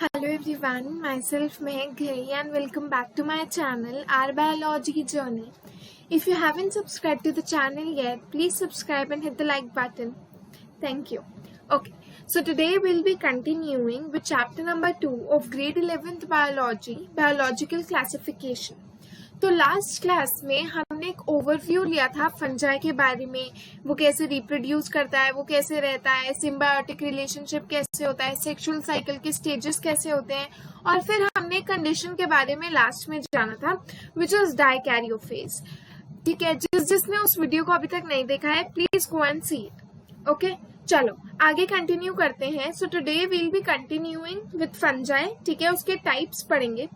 Hello everyone, myself Mehak Ghai and welcome back to my channel, Our Biology Journey. If you haven't subscribed to the channel yet, please subscribe and hit the like button. Thank you. Okay, so today we'll be continuing with chapter number 2 of grade 11th Biology, Biological Classification. तो last class में हमने एक overview लिया था fungi के बारे में, वो कैसे रिप्रोड्यूस करता है, वो कैसे रहता है, सिम्बायोटिक रिलेशनशिप कैसे होता है, सेक्सुअल साइकिल के स्टेजेस कैसे होते हैं, और फिर हमने कंडीशन के बारे में लास्ट में जाना था विच इज डाइकैरियोफेज. ठीक है, जिसने उस वीडियो को अभी तक नहीं देखा है please go and see it. Okay, चलो आगे कंटिन्यू करते हैं. So today we'll be continuing with fungi. ठीक है, उसके टाइप्स पढ़ेंगे.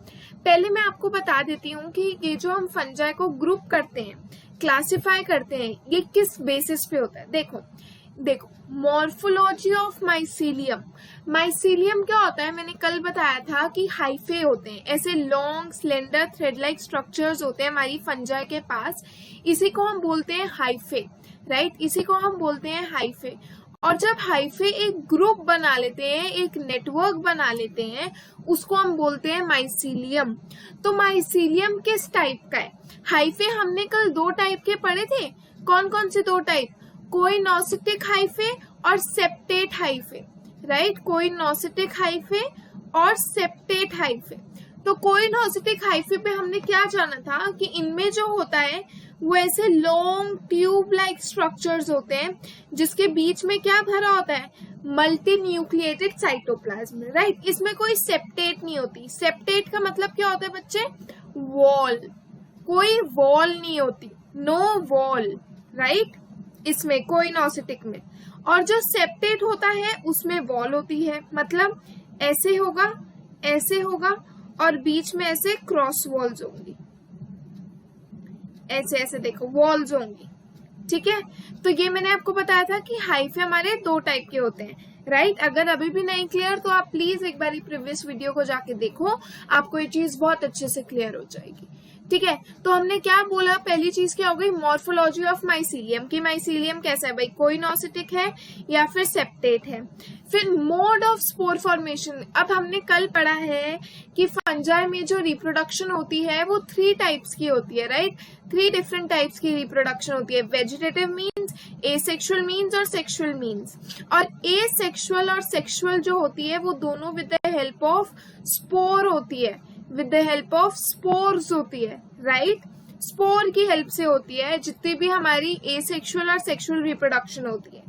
पहले मैं आपको बता देती हूँ कि ये जो हम फंजाई को ग्रुप करते हैं, क्लासिफाई करते हैं, ये किस बेसिस पे होता है. देखो मॉर्फोलॉजी ऑफ माइसीलियम. माइसीलियम क्या होता है, मैंने कल बताया था कि हाइफे होते हैं, ऐसे long slender thread like structures होते हैं हमारी फंजाई के पास. इसी को हम बोलते हैं हाइफे, राइट. इसी को हम बोलते हैं हाइफे. और जब हाइफे एक ग्रुप बना लेते हैं, एक नेटवर्क बना लेते हैं, उसको हम बोलते हैं माइसीलियम. तो माइसीलियम किस टाइप का है? हाइफे हमने कल 2 टाइप के पढ़े थे. कौन कौन से 2 टाइप? कोइनोसिटिक हाइफे और सेप्टेट हाइफे, राइट. कोइनोसिटिक हाइफे और सेप्टेट हाइफे. तो कोइनोसिटिक हाइफे पे हमने क्या जाना था कि इनमें जो होता है वो ऐसे लॉन्ग ट्यूब लाइक स्ट्रक्चर्स होते हैं जिसके बीच में क्या भरा होता है, मल्टी न्यूक्लिएटेड साइटोप्लाज्म, राइट. इसमें कोई सेप्टेट नहीं होती. सेप्टेट का मतलब क्या होता है बच्चे? वॉल. कोई वॉल नहीं होती, नो वॉल, राइट. इसमें कोइनोसिटिक में. और जो सेप्टेट होता है उसमें वॉल होती है. मतलब ऐसे होगा, ऐसे होगा और बीच में ऐसे क्रॉस वॉल्स होंगी, ऐसे ऐसे देखो वॉल्स होंगी. ठीक है, तो ये मैंने आपको बताया था कि हाइफे हमारे 2 टाइप के होते हैं, राइट. अगर अभी भी नहीं क्लियर तो आप प्लीज एक बार प्रीवियस वीडियो को जाके देखो, आपको ये चीज बहुत अच्छे से क्लियर हो जाएगी. ठीक है, तो हमने क्या बोला, पहली चीज क्या हो गई, मॉर्फोलॉजी ऑफ माइसीलियम. की माइसीलियम कैसा है भाई, कोइनोसिटिक है या फिर सेप्टेट है. फिर मोड ऑफ स्पोर फॉर्मेशन. अब हमने कल पढ़ा है कि फंजाई में जो रिप्रोडक्शन होती है वो 3 टाइप्स की होती है, राइट. 3 डिफरेंट टाइप्स की रिप्रोडक्शन होती है. वेजिटेटिव मीन्स, एसेक्सुअल मीन्स और सेक्सुअल मीन्स. और एसेक्सुअल और सेक्सुअल जो होती है वो दोनों with the help of spore होती है, with the help of spores होती है, राइट. स्पोर की हेल्प से होती है जितनी भी हमारी एसेक्सुअल और सेक्सुअल रिप्रोडक्शन होती है.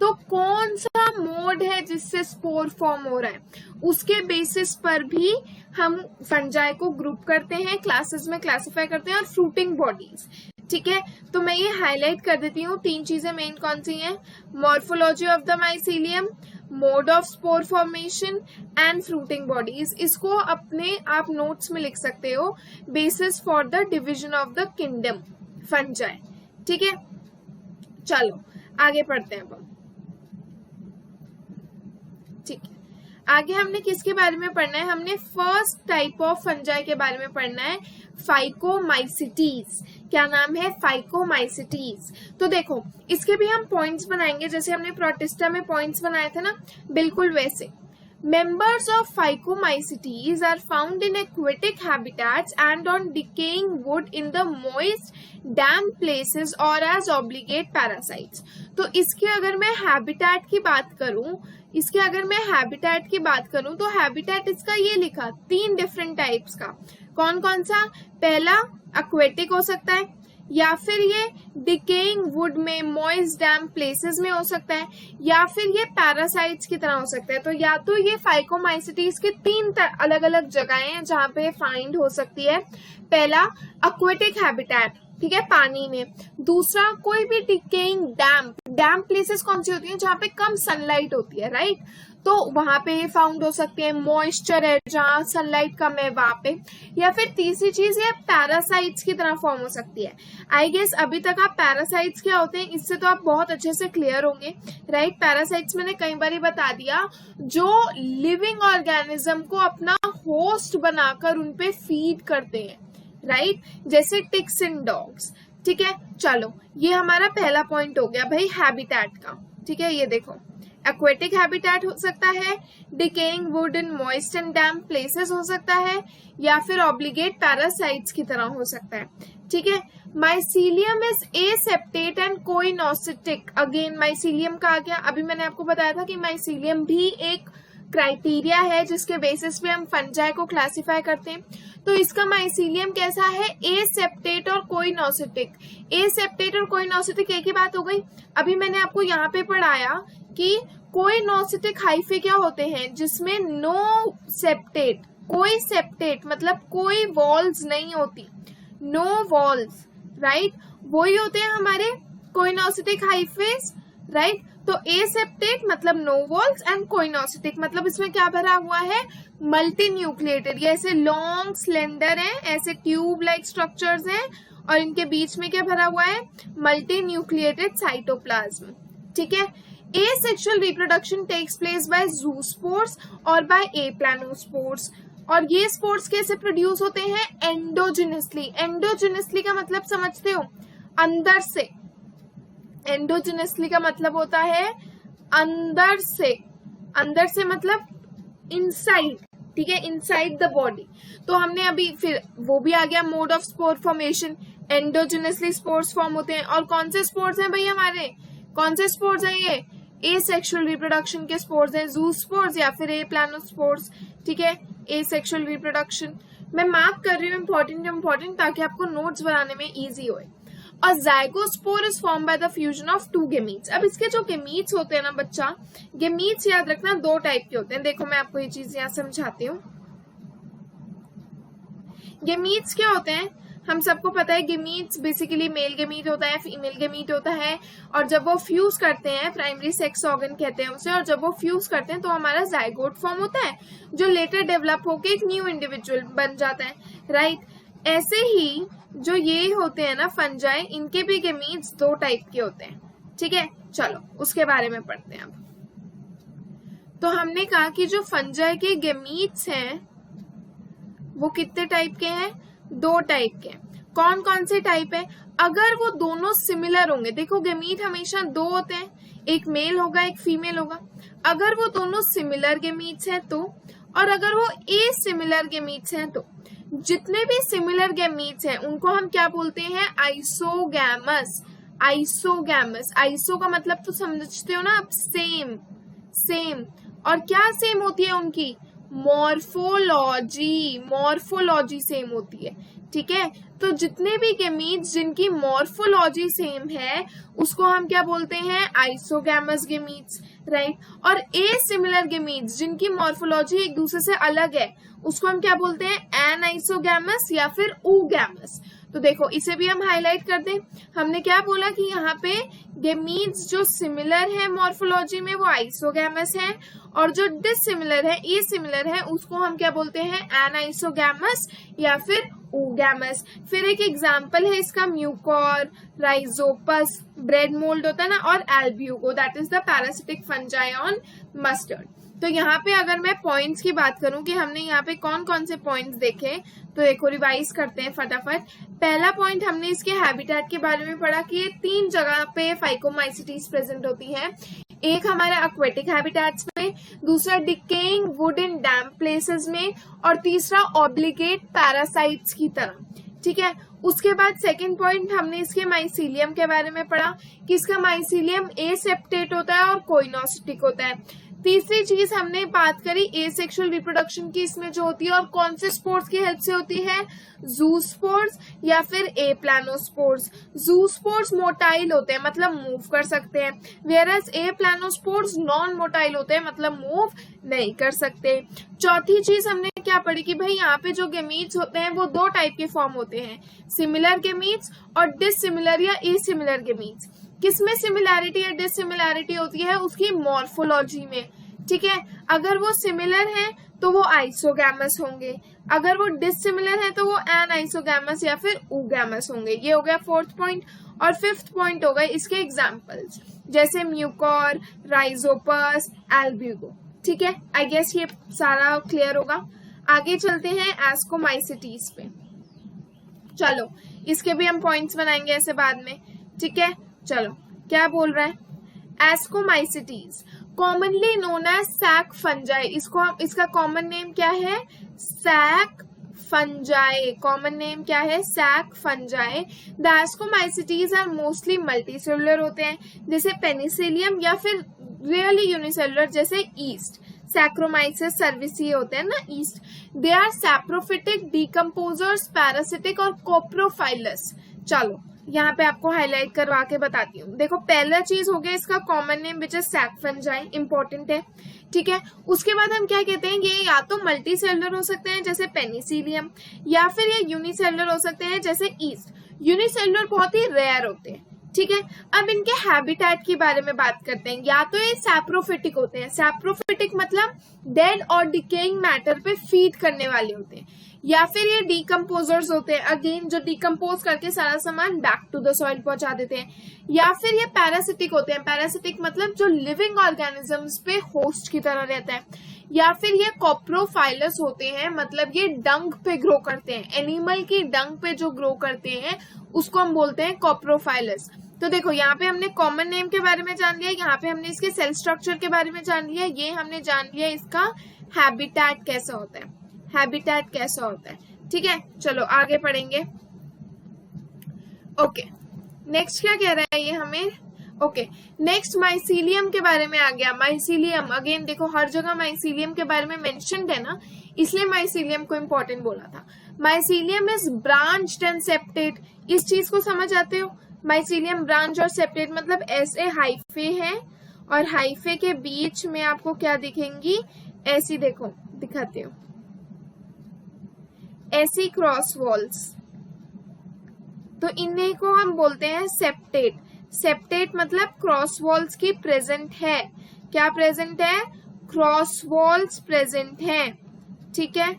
तो कौन सा मोड है जिससे स्पोर फॉर्म हो रहा है, उसके बेसिस पर भी हम फंजाई को ग्रुप करते हैं, क्लासेस में क्लासिफाई करते हैं. और फ्रूटिंग बॉडीज. ठीक है, तो मैं ये हाईलाइट कर देती हूँ. 3 चीजें मेन कौन सी हैं, morphology of the mycelium, mode of spore formation and fruiting bodies. इसको अपने आप नोट्स में लिख सकते हो, basis for the division of the kingdom fungi. ठीक है, चलो आगे पढ़ते हैं अब. ठीक है, आगे हमने किसके बारे में पढ़ना है, हमने फर्स्ट टाइप ऑफ फंजाई के बारे में पढ़ना है, फाइकोमाइसिटीज. क्या नाम है, फाइकोमाइसिटीज. तो देखो इसके भी हम पॉइंट्स बनाएंगे, जैसे हमने प्रोटिस्टा में पॉइंट्स बनाए थे ना, बिल्कुल वैसे. Members of Phycomycetes are found in aquatic habitats and on decaying wood in the moist, damp places or as obligate parasites. तो इसके अगर मैं हैबिटेट की बात करूं, तो हैबिटेट इसका ये लिखा 3 डिफरेंट टाइप्स का. कौन कौन सा? पहला एक्वेटिक हो सकता है, या फिर ये डिकेइंग वुड में मॉइस्ट डैम्प प्लेसेस में हो सकता है, या फिर ये पैरासाइट्स की तरह हो सकता है. तो या तो ये फाइकोमाइसिटीज के 3 अलग अलग जगहें हैं जहां पे फाइंड हो सकती है. पहला एक्वेटिक हैबिटेट, ठीक है, पानी में. दूसरा कोई भी डिकेइंग डैम्प प्लेसेस कौन सी होती हैं, जहां पे कम सनलाइट होती है, राइट. तो वहां पे फाउंड हो सकते हैं. मॉइस्चर है जहां सनलाइट कम है वहां पे. या फिर तीसरी चीज ये पैरासाइट्स की तरह फॉर्म हो सकती है. आई गेस अभी तक आप पैरासाइट्स क्या होते हैं इससे तो आप बहुत अच्छे से क्लियर होंगे, राइट. पैरासाइट्स मैंने कई बार बता दिया, जो लिविंग ऑर्गेनिज्म को अपना होस्ट बनाकर उनपे फीड करते हैं, राइट, जैसे टिक्स एंड डॉग्स. ठीक है, चलो ये हमारा पहला पॉइंट हो गया भाई हैबिटेट का. ठीक है, ये देखो एक्वेटिक हैबिटेट हो सकता है, decaying would in moist and damp places हो सकता है, या फिर ऑब्लिगेट पैरासाइट्स की तरह हो सकता है। ठीक है, mycelium is aseptate and coenocytic. Again mycelium का आ गया, अभी मैंने आपको बताया था कि माइसीलियम भी एक क्राइटेरिया है जिसके बेसिस पे हम फंजाई को क्लासिफाई करते हैं। तो इसका माइसीलियम कैसा है, एसेप्टेट और कोइनोसिटिक। एसेप्टेट और कोइनोसिटिक एक ही बात हो गई। अभी मैंने आपको यहाँ पे पढ़ाया कि कोइनोसिटिक हाइफे क्या होते हैं, जिसमें नो सेप्टेट, कोई सेप्टेट मतलब कोई वॉल्स नहीं होती, नो वॉल्स, राइट, वही होते हैं हमारे कोइनोसिटिक हाइफेज, राइट। तो एसेप्टेट मतलब नो वॉल्स एंड कोइनोसिटिक मतलब इसमें क्या भरा हुआ है, मल्टी न्यूक्लिएटेड। ये ऐसे लॉन्ग स्लेंडर हैं, ऐसे ट्यूब लाइक स्ट्रक्चर्स हैं, और इनके बीच में क्या भरा हुआ है, मल्टी न्यूक्लिएटेड साइटोप्लाज्म। ठीक है, asexual reproduction takes place by zoospores और बाय एप्लानोस्पोर्स। और ये स्पोर्स कैसे प्रोड्यूस होते हैं, एंडोजिनसली। एंडोजिनसली का मतलब समझते हो, अंदर से। एंडोजिनसली का मतलब होता है अंदर से, अंदर से मतलब इनसाइड। ठीक है, इनसाइड द बॉडी। तो हमने अभी फिर वो भी आ गया mode of spore formation, endogenously spores form होते हैं। और कौन से स्पोर्स हैं भाई हमारे, कौन से स्पोर्स हैं ये, एसेक्सुअल रिप्रोडक्शन के स्पोर्स हैं, जूस्पोर्स या फिर एप्लानोस्पोर्स। ठीक है, एसेक्सुअल रिप्रोडक्शन मैं मार्क कर रही हूँ इंपॉर्टेंट ताकि आपको नोट्स बनाने में इजी होए। और zygospore is form by the fusion of two gametes. अब इसके जो गेमीट्स होते हैं ना बच्चा, गेमीट्स याद रखना दो टाइप के होते हैं। देखो मैं आपको ये चीज यहाँ समझाती हूँ। गेमीट्स क्या होते हैं, हम सबको पता है गेमीट्स बेसिकली मेल गेमीट होता है, फीमेल गेमीट होता है। और जब वो फ्यूज करते हैं, प्राइमरी सेक्स ऑर्गन कहते हैं उसे, और जब वो फ्यूज करते हैं तो हमारा जाइगोट फॉर्म होता है जो लेटर डेवलप होकर एक न्यू इंडिविजुअल बन जाता है, राइट। ऐसे ही जो ये होते हैं ना फंजाई, इनके भी गेमीट्स दो टाइप के होते हैं। ठीक है, चलो उसके बारे में पढ़ते हैं अब। तो हमने कहा कि जो फंजाई के गेमीट्स हैं वो कितने टाइप के हैं, दो टाइप के। कौन कौन से टाइप है, अगर वो दोनों सिमिलर होंगे, देखो गेमीट हमेशा दो होते हैं, एक मेल होगा एक फीमेल होगा। अगर वो दोनों सिमिलर गेमीट्स हैं तो, और अगर वो एसिमिलर गेमीट्स हैं तो, जितने भी सिमिलर गेमीट्स हैं उनको हम क्या बोलते हैं, आइसोगैमस। आइसोगैमस, आइसो का मतलब तो समझते हो ना आप, सेम, सेम। और क्या सेम होती है उनकी, मॉर्फोलॉजी, मॉर्फोलॉजी सेम होती है। ठीक है, तो जितने भी गेमीट्स जिनकी मॉर्फोलॉजी सेम है उसको हम क्या बोलते हैं, आइसोगैमस गेमीट्स, राइट। और एसिमिलर गेमीट्स जिनकी मॉर्फोलॉजी एक दूसरे से अलग है उसको हम क्या बोलते हैं, एनाइसोगैमस या फिर ऊगैमस। तो देखो इसे भी हम हाईलाइट कर दें। हमने क्या बोला कि यहाँ पे गेमीट्स जो सिमिलर है मॉर्फोलॉजी में वो आइसोगैमस है, और जो डिसिमिलर है, एसिमिलर है, उसको हम क्या बोलते हैं, एनाइसोगैमस या फिर ऊगैमस। फिर एक एग्जांपल है इसका म्यूकोर, राइजोपस, ब्रेड मोल्ड होता है ना, और Albugo, that is the parasitic fungi on mustard. तो यहाँ पे अगर मैं पॉइंट्स की बात करूं कि हमने यहाँ पे कौन कौन से पॉइंट्स देखे, तो देखो रिवाइज करते हैं फटाफट। पहला पॉइंट हमने इसके हैबिटेट के बारे में पढ़ा कि ये 3 जगह पे फाइकोमाइसिटीज प्रेजेंट होती है। एक हमारा एक्वेटिक हैबिटेट्स में, दूसरा decaying would in damp places में, और तीसरा ऑब्लिगेट पैरासाइट्स की तरह। ठीक है, उसके बाद सेकंड पॉइंट हमने इसके माइसीलियम के बारे में पढ़ा कि इसका माइसीलियम एसेप्टेट होता है और कोइनोसिटिक होता है। तीसरी चीज हमने बात करी एसेक्सुअल रिप्रोडक्शन की, इसमें जो होती है और कौन से स्पोर्स की हेल्प से होती है, जूस्पोर्स या फिर एप्लानोस्पोर्स। जूस्पोर्स मोटाइल होते हैं मतलब मूव कर सकते हैं, वेयरएज एप्लानोस्पोर्स नॉन मोटाइल होते हैं मतलब मूव नहीं कर सकते। चौथी चीज हमने क्या पढ़ी कि भाई यहाँ पे जो गेमीट्स होते हैं वो दो टाइप के फॉर्म होते हैं, सिमिलर गेमीट्स और डिसिमिलर या एसिमिलर गेमीट्स। किसमें सिमिलैरिटी या डिसिमिलैरिटी होती है, उसकी मॉर्फोलॉजी में। ठीक है, अगर वो सिमिलर है तो वो आइसोगैमस होंगे, अगर वो डिसिमिलर है तो वो एनाइसोगैमस या फिर ऊगैमस होंगे। ये हो गया फोर्थ पॉइंट। और फिफ्थ पॉइंट हो गए इसके एग्जाम्पल्स, जैसे म्यूकोर, राइजोपस, एल्ब्यूगो। ठीक है, आई गेस ये सारा क्लियर होगा। आगे चलते हैं एस्कोमाइसिटीज पे। चलो इसके भी हम पॉइंट्स बनाएंगे ऐसे बाद में। ठीक है, चलो क्या बोल रहा है, ascomycetes commonly known as sac fungi. इसका कॉमन नेम क्या है? Sac fungi. कॉमन नेम क्या है? Sac fungi. The ascomycetes are mostly multicellular होते हैं, जैसे पेनिसिलियम, या फिर रियली यूनिसेलुलर जैसे ईस्ट। सैक्रोमाइसिस सर्विसी होते हैं ना, yeast. They are saprophytic, decomposers, parasitic और कोप्रोफाइलस। चलो यहाँ पे आपको हाईलाइट करवा के बताती हूँ। देखो पहला चीज हो गया इसका common name which is sac fungi, important है, ठीक है। उसके बाद हम क्या कहते हैं, ये या तो मल्टी सेलुलर हो सकते हैं जैसे पेनिसिलियम, या फिर ये यूनिसेलुलर हो सकते हैं जैसे ईस्ट। यूनिसेलुलर बहुत ही रेयर होते हैं, ठीक है। अब इनके हैबिटेट के बारे में बात करते हैं। या तो ये सैप्रोफिटिक होते हैं, सैप्रोफिटिक मतलब डेड और डिकेइंग मैटर पे फीड करने वाले होते हैं, या फिर ये डीकम्पोजर्स होते हैं, अगेन जो डीकम्पोज करके सारा सामान बैक टू द सॉइल पहुंचा देते हैं, या फिर ये पैरासिटिक होते हैं। पैरासिटिक मतलब जो लिविंग ऑर्गेनिजम्स पे होस्ट की तरह रहता है, या फिर ये कोप्रोफाइलस होते हैं, मतलब ये डंग पे ग्रो करते हैं, एनिमल की डंग पे जो ग्रो करते हैं उसको हम बोलते हैं कोप्रोफाइलस। तो देखो यहाँ पे हमने कॉमन नेम के बारे में जान लिया, यहाँ पे हमने इसके सेल स्ट्रक्चर के बारे में जान लिया, ये हमने जान लिया इसका हैबिटेट कैसा होता है, हैबिटेट कैसा होता है, ठीक है। चलो आगे पढ़ेंगे। ओके नेक्स्ट क्या कह रहा है ये हमें, ओके नेक्स्ट माइसीलियम के बारे में आ गया। माइसीलियम अगेन देखो हर जगह माइसीलियम के बारे में मेंशन्ड है ना, इसलिए माइसीलियम को इम्पोर्टेंट बोला था। Mycelium is branched and septate. इस चीज को समझ आते हो, माइसीलियम ब्रांच और सेप्टेट मतलब ऐसे हाइफे है, और हाइफे के बीच में आपको क्या दिखेंगी, ऐसी देखो दिखाते हो, ऐसी क्रॉस वॉल्स, तो इन्हीं को हम बोलते हैं सेप्टेट। सेप्टेट मतलब क्रॉस वॉल्स की प्रेजेंट है, क्या प्रेजेंट है, क्रॉस वॉल्स प्रेजेंट है, ठीक है,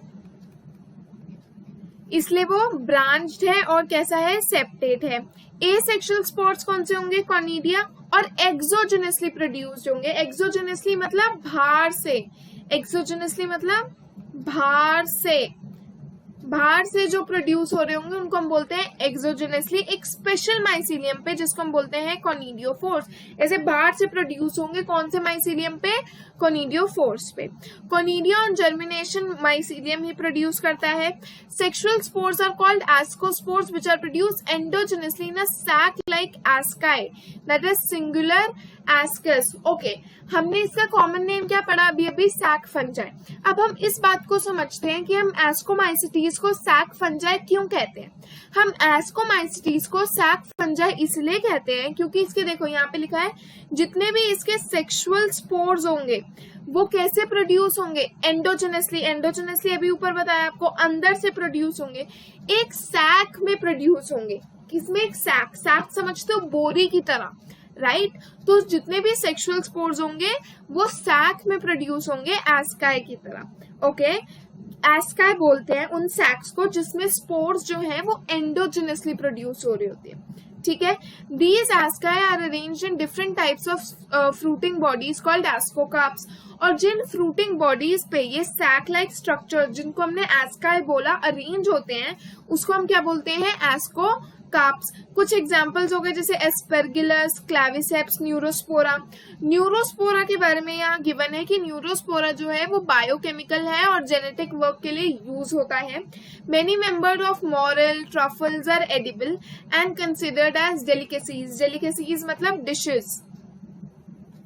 इसलिए वो ब्रांच्ड है और कैसा है, सेप्टेट है। एसेक्सुअल स्पॉट्स कौन से होंगे, कॉनिडिया, और एक्सोजेनसली प्रोड्यूस्ड होंगे। एक्सोजेनसली मतलब बाहर से, एक्सोजेनसली मतलब बाहर से जो प्रोड्यूस हो रहे होंगे उनको हम बोलते हैं एक्सोजेनसली। एक स्पेशल माइसीलियम पे जिसको हम बोलते हैं कोनिडियोफोर्स, ऐसे बाहर से प्रोड्यूस होंगे कौन से माइसीलियम पे, कोनिडियोफोर्स पे। कोनिडिया ऑन जर्मिनेशन माइसीलियम ही प्रोड्यूस करता है। Sexual spores are called ascospores which are produced endogenously in a sac like asci, that is singular ascus. Okay हमने इसका कॉमन नेम क्या पढ़ा अभी अभी, सैक फंजाई। अब हम इस बात को समझते हैं कि हम एस्कोमाइसिटीज को सैक फंजाई क्यों कहते हैं। हम एस्कोमाइसिटीज को सैक फंजाई इसलिए कहते हैं क्योंकि इसके देखो यहाँ पे लिखा है, जितने भी इसके सेक्सुअल स्पोर्स होंगे वो कैसे प्रोड्यूस होंगे, एंडोजेनसली। एंडोजेनसली अभी ऊपर बताया आपको, अंदर से प्रोड्यूस होंगे, एक सैक में प्रोड्यूस होंगे। किसमें, एक सैक, सैक समझते हो बोरी की तरह, राइट तो जितने भी सेक्सुअल स्पोर्स होंगे वो सैक में प्रोड्यूस होंगे एस्काई की तरह। ओके एस्काई बोलते हैं उन सैक्स को जिसमें स्पोर्स जो है वो एंडोजेनसली प्रोड्यूस हो रही होती है, ठीक है। These asci are arranged in different types of fruiting bodies called ascocarps. और जिन फ्रूटिंग बॉडीज पे ये सैक लाइक स्ट्रक्चर जिनको हमने एस्काई बोला अरेंज होते हैं उसको हम क्या बोलते हैं, एस्कोकार्प्स। कुछ एग्जांपल्स हो गए जैसे एस्पेरगिलस, क्लेविसेप्स, न्यूरोस्पोरा। न्यूरोस्पोरा के बारे में यहाँ गिवन है कि न्यूरोस्पोरा जो है वो बायोकेमिकल है और जेनेटिक वर्क के लिए यूज होता है। Many members of morel truffles are edible and considered as delicacies. Delicacies मतलब डिशेस,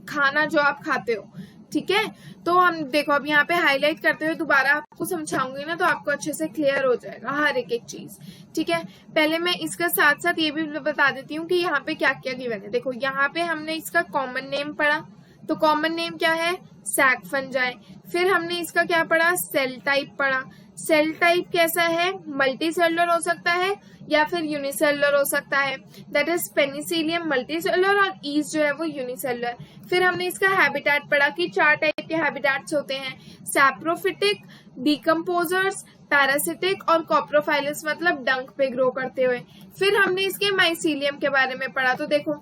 खाना जो आप खाते हो, ठीक है। तो हम देखो अब यहाँ पे हाईलाइट करते हुए दोबारा आपको समझाऊंगी ना तो आपको अच्छे से क्लियर हो जाएगा हर एक चीज, ठीक है। पहले मैं इसका साथ साथ ये भी बता देती हूँ कि यहाँ पे क्या क्या गिवन है। देखो यहाँ पे हमने इसका कॉमन नेम पढ़ा, तो कॉमन नेम क्या है, सैक फंजाई। फिर हमने इसका क्या पढ़ा, सेल टाइप पढ़ा। सेल टाइप कैसा है, मल्टी सेलुलर हो सकता है या फिर यूनिसेलुलर हो सकता है, that is Penicillium multi cellular और ईस्ट जो है वो यूनिसेलुलर। फिर हमने इसका हैबिटेट पढ़ा कि 4 टाइप के हैबिटेट्स होते हैं, सैप्रोफिटिक, डीकम्पोजर्स, पैरासिटिक और कोप्रोफाइलस मतलब डंक पे ग्रो करते हुए। फिर हमने इसके माइसीलियम के बारे में पढ़ा, तो देखो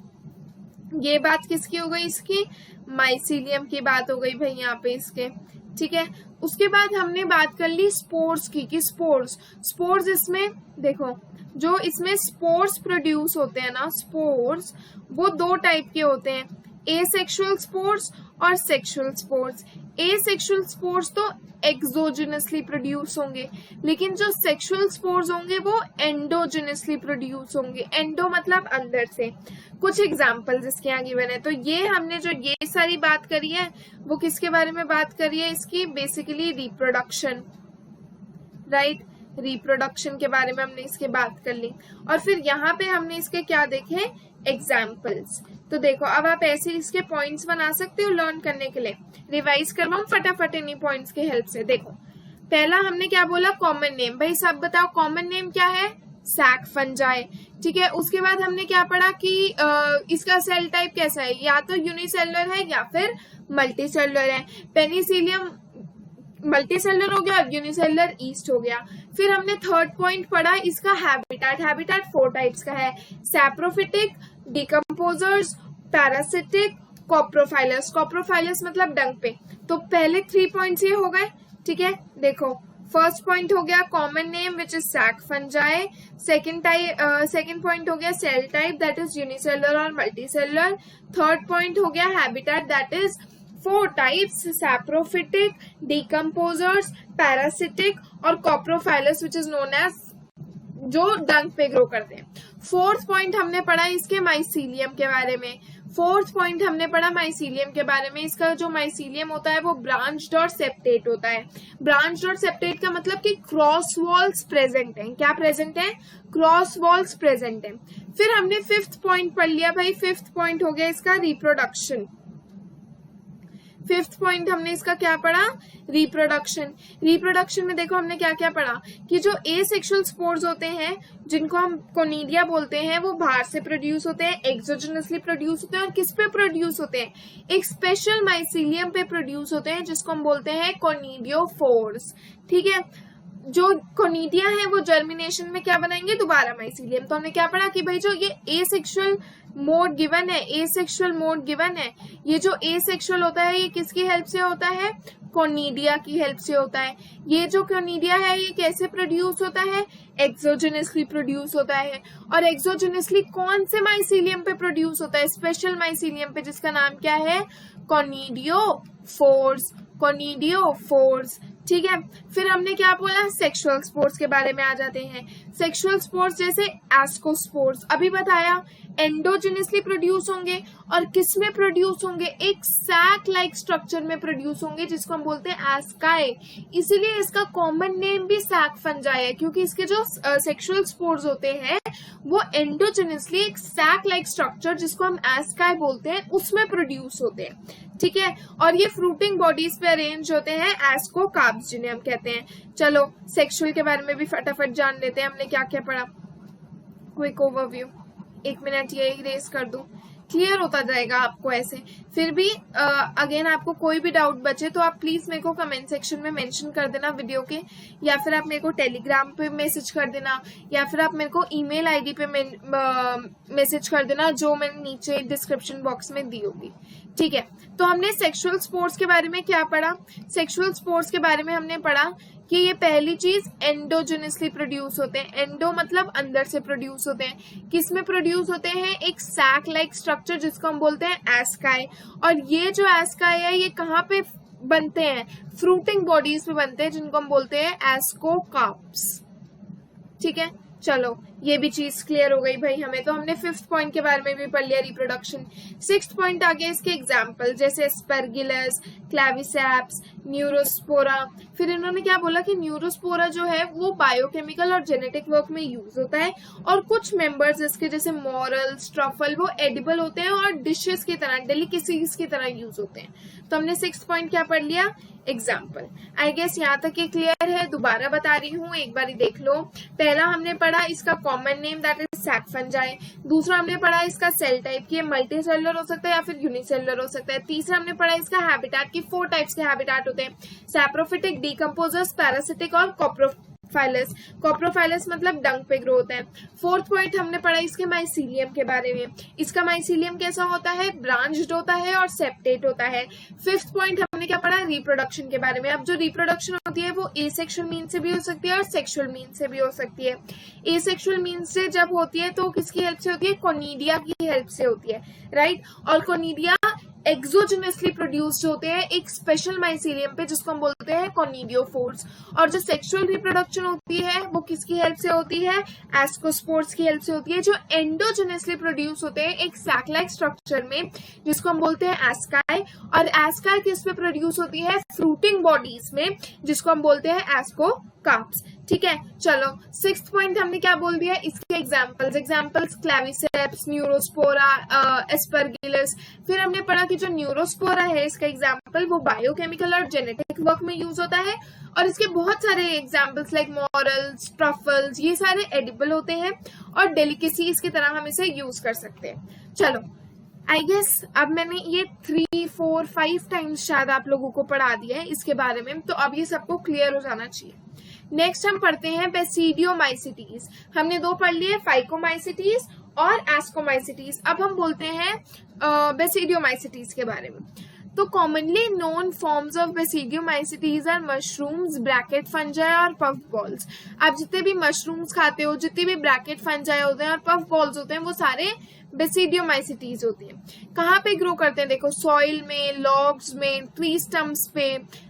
ये बात किसकी हो गई, इसकी माइसीलियम की बात हो गई भाई यहाँ पे इसके, ठीक है। उसके बाद हमने बात कर ली स्पोर्स की, कि स्पोर्स इसमें देखो जो इसमें स्पोर्स प्रोड्यूस होते हैं ना, स्पोर्स वो 2 टाइप के होते हैं, एसेक्सुअल स्पोर्स और सेक्सुअल स्पोर्स। एसेक्सुअल स्पोर्स तो एक्सोजेनसली प्रोड्यूस होंगे, लेकिन जो सेक्सुअल स्पोर्स होंगे वो एंडोजेनसली प्रोड्यूस होंगे। एंडो मतलब अंदर से। कुछ एग्जांपल्स इसके यहाँ गिवन है। तो ये हमने जो ये सारी बात करी है वो किसके बारे में बात करी है, इसकी बेसिकली रिप्रोडक्शन, राइट, रिप्रोडक्शन के बारे में हमने इसके बात कर ली। और फिर यहाँ पे हमने इसके क्या देखे, एग्जाम्पल्स। तो देखो अब आप ऐसे इसके पॉइंट्स बना सकते हो लर्न करने के लिए। रिवाइज करवाऊं फटाफट इन्हीं पॉइंट्स के हेल्प से। देखो पहला हमने क्या बोला, कॉमन नेम। भाई सब बताओ कॉमन नेम क्या है, सैक फंजाई, ठीक है। उसके बाद हमने क्या पढ़ा कि इसका सेल टाइप कैसा है, या तो यूनिसेलुलर है या फिर मल्टीसेलुलर है। पेनिसिलियम मल्टीसेलुलर हो गया और यूनिसेलुलर ईस्ट हो गया। फिर हमने थर्ड पॉइंट पढ़ा इसका हैबिटेट। हैबिटेट 4 टाइप्स का है, सैप्रोफिटिक, डिकम्पोजर्स, पैरासिटिक, कॉप्रोफाइलस। कॉप्रोफाइलस मतलब डंक पे। तो पहले 3 पॉइंट्स ये हो गए, ठीक है। देखो फर्स्ट पॉइंट हो गया common name which is sac fungi. Second point हो गया cell type that is unicellular और मल्टीसेलुलर। थर्ड पॉइंट हो गया habitat that is 4 types, saprophytic, decomposers, parasitic और coprophilous which is known as जो डंक पे ग्रो करते हैं। फोर्थ पॉइंट हमने पढ़ा इसके माइसीलियम के बारे में। फोर्थ पॉइंट हमने पढ़ा माइसीलियम के बारे में। इसका जो माइसीलियम होता है वो ब्रांच्ड और सेप्टेट होता है। ब्रांच्ड और सेप्टेट का मतलब कि क्रॉस वॉल्स प्रेजेंट हैं। क्या प्रेजेंट है, क्रॉस वॉल्स प्रेजेंट हैं। फिर हमने फिफ्थ पॉइंट पढ़ लिया भाई। फिफ्थ पॉइंट हो गया इसका रिप्रोडक्शन। फिफ्थ पॉइंट हमने इसका क्या पढ़ा, रिप्रोडक्शन। रिप्रोडक्शन में देखो हमने क्या क्या पढ़ा कि जो एसेक्सुअल स्पोर्स होते हैं जिनको हम कोनिडिया बोलते हैं वो बाहर से प्रोड्यूस होते हैं, एक्सोजेनसली प्रोड्यूस होते हैं। और किस पे प्रोड्यूस होते हैं, एक स्पेशल माइसीलियम पे प्रोड्यूस होते हैं जिसको हम बोलते हैं कोनिडियोफोर्स, ठीक है। जो कोनिडिया है वो जर्मिनेशन में क्या बनाएंगे, दोबारा माइसीलियम। तो हमने क्या पढ़ा कि भाई जो ये एसेक्सुअल मोड गिवन है, एसेक्सुअल मोड गिवन है, ये जो एसेक्सुअल होता है ये किसकी हेल्प से होता है, कोनिडिया की हेल्प से होता है। ये जो कोनिडिया है ये कैसे प्रोड्यूस होता है, एक्सोजेनसली प्रोड्यूस होता है। और एक्सोजेनसली कौन से माइसीलियम पे प्रोड्यूस होता है, स्पेशल माइसीलियम पे जिसका नाम क्या है, कोनिडियोफोर्स। कोनिडियोफोर्स, ठीक है। फिर हमने क्या बोला, सेक्सुअल स्पोर्स के बारे में आ जाते हैं। सेक्सुअल स्पोर्स जैसे एस्कोस्पोर्स अभी बताया, एंडोजेनसली प्रोड्यूस होंगे और किस में प्रोड्यूस होंगे, एक सैक लाइक स्ट्रक्चर में प्रोड्यूस होंगे जिसको हम बोलते हैं एस्काई। इसीलिए इसका कॉमन नेम भी सैक फंजाई है, क्योंकि इसके जो सेक्सुअल स्पोर्स होते हैं वो एंडोजेनसली एक सैक लाइक स्ट्रक्चर जिसको हम एस्काई बोलते हैं उसमें प्रोड्यूस होते हैं, ठीक है। और ये फ्रूटिंग बॉडीज पे अरेंज होते हैं, एस्कोकार्प्स जिन्हें हम कहते हैं। चलो सेक्सुअल के बारे में भी फटाफट जान लेते हैं हमने क्या क्या पढ़ा। क्विक ओवरव्यू, 1 मिनट ये इरेज कर दूं, क्लियर होता जाएगा आपको ऐसे। फिर भी अगेन आपको कोई भी डाउट बचे तो आप प्लीज मेरे को कमेंट सेक्शन में मेंशन कर देना वीडियो के, या फिर आप मेरे को टेलीग्राम पे मैसेज कर देना, या फिर आप मेरे को ईमेल आईडी पे मैसेज कर देना जो मैंने नीचे डिस्क्रिप्शन बॉक्स में दी होगी, ठीक है। तो हमने सेक्सुअल स्पोर्ट्स के बारे में क्या पढ़ा, सेक्सुअल स्पोर्ट्स के बारे में हमने पढ़ा कि ये पहली चीज एंडोजेनसली प्रोड्यूस होते हैं। एंडो मतलब अंदर से प्रोड्यूस होते हैं। किस में प्रोड्यूस होते हैं, एक सैक लाइक स्ट्रक्चर जिसको हम बोलते हैं एस्काई। और ये जो एस्काई है ये कहाँ पे बनते हैं, फ्रूटिंग बॉडीज पे बनते हैं जिनको हम बोलते हैं एस्कोकार्प्स, ठीक है। चलो ये भी चीज क्लियर हो गई भाई हमें। तो हमने फिफ्थ पॉइंट के बारे में भी पढ़ लिया, रिप्रोडक्शन। सिक्स्थ पॉइंट आ गया इसके एग्जाम्पल जैसे एस्परगिलस, क्लेविसेप्स, न्यूरोस्पोरा। फिर इन्होंने क्या बोला कि न्यूरोस्पोरा जो है वो बायोकेमिकल और जेनेटिक वर्क में यूज होता है, और कुछ मेंबर्स इसके जैसे मॉरल्स, ट्रफल वो एडिबल होते हैं और डिशेस की तरह, डेलिकेसीज की तरह यूज होते हैं। तो हमने सिक्स्थ पॉइंट क्या पढ़ लिया, एग्जाम्पल। आई गेस यहाँ तक ये क्लियर है, दोबारा बता रही हूँ, एक बार देख लो। पहला हमने पढ़ा इसका common name that is sac fungi. दूसरा हमने पढ़ा इसका सेल टाइप की मल्टी सेलुलर हो सकता है या फिर यूनिसेलुलर हो सकता है। तीसरा हमने पढ़ा इसका हैबिटेट की 4 टाइप्स के हैबिटेट होते हैं, सैप्रोफिटिक, डिकम्पोजर्स, पैरासिटिक और कॉप्रोफाइलस। कॉप्रोफाइलस मतलब डंक पे ग्रो होता है। फोर्थ पॉइंट हमने पढ़ा इसके माइसीलियम के बारे में। इसका माइसीलियम कैसा होता है, ब्रांच्ड होता है और सेप्टेट होता है। फिफ्थ पॉइंट हमने क्या पढ़ा, रिप्रोडक्शन के बारे में। अब जो रिप्रोडक्शन होती है वो एसेक्सुअल मीन से भी हो सकती है और सेक्सुअल मीन से भी हो सकती है। एसेक्सुअल मीन से जब होती है तो किसकी हेल्प से होती है, कोनिडिया की हेल्प से होती है, राइट। और कोनिडिया एक्सोजेनसली प्रोड्यूस्ड होते हैं एक स्पेशल माइसीलियम पे जिसको हम बोलते हैं कॉनिडियोफोर्स। और जो सेक्सुअल रिप्रोडक्शन होती है वो किसकी हेल्प से होती है, एस्कोस्पोर्स की हेल्प से होती है। जो एंडोजेनसली प्रोड्यूस होते हैं एक सैक लाइक स्ट्रक्चर में जिसको हम बोलते हैं एस्काई, और एस्काई किस पे प्रोड्यूस होती है, फ्रूटिंग बॉडीज में जिसको हम बोलते हैं एस्कोकार्प्स। ठीक है, चलो 6th पॉइंट हमने क्या बोल दिया, इसके एग्जांपल्स क्लेविसेप्स, न्यूरोस्पोरा, एस्परगिलस। फिर हमने पढ़ा कि जो न्यूरोस्पोरा है इसका एग्जांपल वो बायोकेमिकल और जेनेटिक वर्क में यूज होता है, और इसके बहुत सारे एग्जांपल्स लाइक मॉरल्स, ट्रफल्स, ये सारे एडिबल होते हैं और डेलिकेसीज की तरह हम इसे यूज कर सकते हैं। चलो आई गेस अब मैंने ये 3, 4, 5 टाइम्स शायद आप लोगों को पढ़ा दिया है इसके बारे में, तो अब ये सबको क्लियर हो जाना चाहिए। नेक्स्ट हम पढ़ते हैं बेसिडियोमाइसिटीज। हमने 2 पढ़ लिए, फाइकोमाइसिटीज और एस्कोमाइसिटीज। अब हम बोलते हैं बेसिडियोमाइसिटीज के बारे में। तो commonly known forms of basidiomycetes are mushrooms, bracket fungi और पफ बॉल्स। आप जितने भी मशरूम्स खाते हो, जितने भी ब्रैकेट फंजाई होते हैं और पफ बॉल्स होते हैं, वो सारे बेसिडियोमाइसिटीज होती है। कहाँ पे ग्रो करते हैं, देखो सॉइल में, लॉग्स में, ट्री स्टम्प्स पे,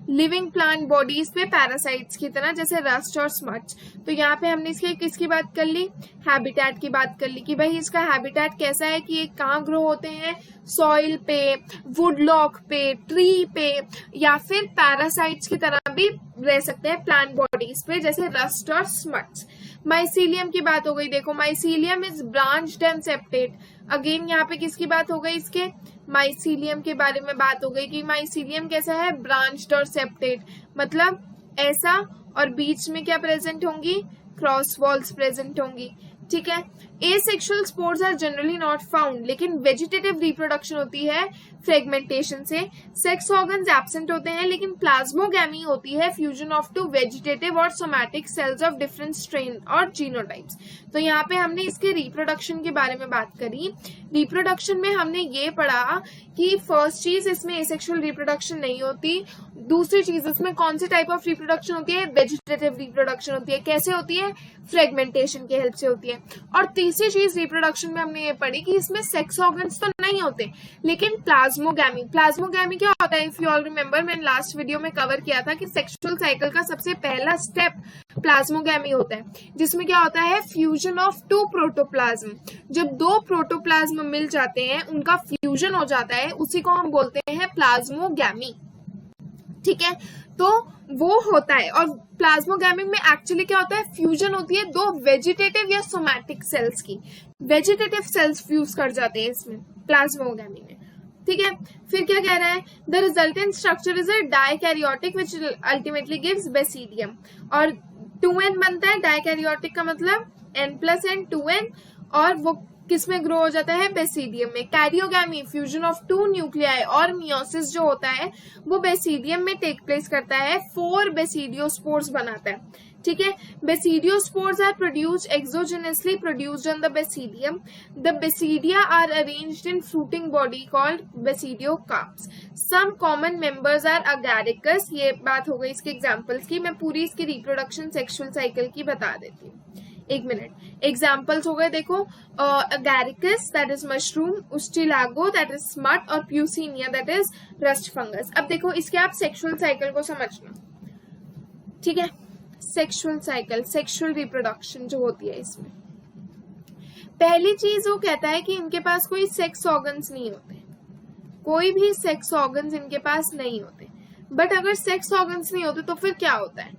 लिविंग प्लांट बॉडीज पे पैरासाइट्स की तरह जैसे रस्ट और स्मट्स। तो यहाँ पे हमने इसके किसकी बात कर ली, हैबिटेट की बात कर ली कि भाई इसका हैबिटेट कैसा है कि ये कहाँ ग्रो होते हैं, सॉइल पे, वुड लॉग पे, ट्री पे, या फिर पैरासाइट्स की तरह भी रह सकते हैं प्लांट बॉडीज पे जैसे रस्ट और स्मट्स। माइसीलियम की बात हो गई, देखो mycelium is branched and septate. Again यहाँ पे किसकी बात हो गई, इसके माइसीलियम के बारे में बात हो गई कि माइसीलियम कैसा है, ब्रांच्ड और सेप्टेट, मतलब ऐसा, और बीच में क्या प्रेजेंट होंगी, क्रॉस वॉल्स प्रेजेंट होंगी। ठीक है, asexual spores are generally not found, लेकिन वेजिटेटिव रिप्रोडक्शन होती है फ्रेगमेंटेशन से। सेक्स ऑर्गन्स एब्सेंट होते हैं, लेकिन प्लाज्मोगैमी होती है फ्यूजन ऑफ 2 वेजिटेटिव और somatic cells of different strain और जीनोटाइप्स। तो यहाँ पे हमने इसके रिप्रोडक्शन के बारे में बात करी। रिप्रोडक्शन में हमने ये पढ़ा कि फर्स्ट चीज इसमें एसेक्सुअल रिप्रोडक्शन नहीं होती, दूसरी चीज इसमें कौन सी टाइप ऑफ रिप्रोडक्शन होती है, वेजिटेटिव रिप्रोडक्शन होती है। कैसे होती है, फ्रेगमेंटेशन की हेल्प से होती है। और तीसरी चीज रिप्रोडक्शन में हमने ये पढ़ी कि इसमें सेक्स ऑर्गन्स तो नहीं होते, लेकिन प्लाज्मोगैमी क्या होता है, इफ यू ऑल रिमेम्बर, मैंने लास्ट वीडियो में कवर किया था कि सेक्सुअल साइकिल का सबसे पहला स्टेप प्लाज्मोगैमी होता है, जिसमें क्या होता है, फ्यूजन ऑफ 2 प्रोटोप्लाज्म। जब 2 प्रोटोप्लाज्म मिल जाते हैं, उनका फ्यूजन हो जाता है, उसी को हम बोलते हैं प्लाज्मोगैमी। ठीक है, तो वो होता है। और प्लाज्मोगैमी में एक्चुअली क्या होता है, फ्यूजन होती है 2 वेजिटेटिव या सोमैटिक सेल्स की। वेजिटेटिव सेल्स फ्यूज कर जाते हैं इसमें प्लाज्मोगैमी में। ठीक है, फिर क्या कह रहा है, the resultant structure is a dikaryotic which ultimately gives basidium. और 2n बनता है, डाइकैरियोटिक का मतलब n+n 2n, और वो किसमें ग्रो हो जाता है, बेसिडियम में। कैरियोगैमी फ्यूजन ऑफ 2 न्यूक्लियाई और मियोसिस जो होता है वो बेसिडियम में टेक प्लेस करता है, 4 बेसिडियोस्पोर्स बनाता है। ठीक है, basidiospores are produced exogenously produced on the basidium. The basidia are arranged in fruiting body called basidiocarps. Some common members are Agaricus. ये बात हो गई इसके एग्जांपल्स की। मैं पूरी इसकी रिप्रोडक्शन सेक्सुअल साइकिल की बता देती हूँ, 1 मिनट। एग्जाम्पल्स हो गए, देखो Agaricus that is mushroom, Ustilago that is smut, और Puccinia that is rust fungus. अब देखो इसके आप सेक्सुअल साइकिल को समझना। ठीक है, सेक्सुअल साइकिल, सेक्सुअल रिप्रोडक्शन जो होती है इसमें पहली चीज वो कहता है कि इनके पास कोई सेक्स ऑर्गन्स नहीं होते, कोई भी सेक्स ऑर्गन्स इनके पास नहीं होते। बट अगर सेक्स ऑर्गन्स नहीं होते तो फिर क्या होता है,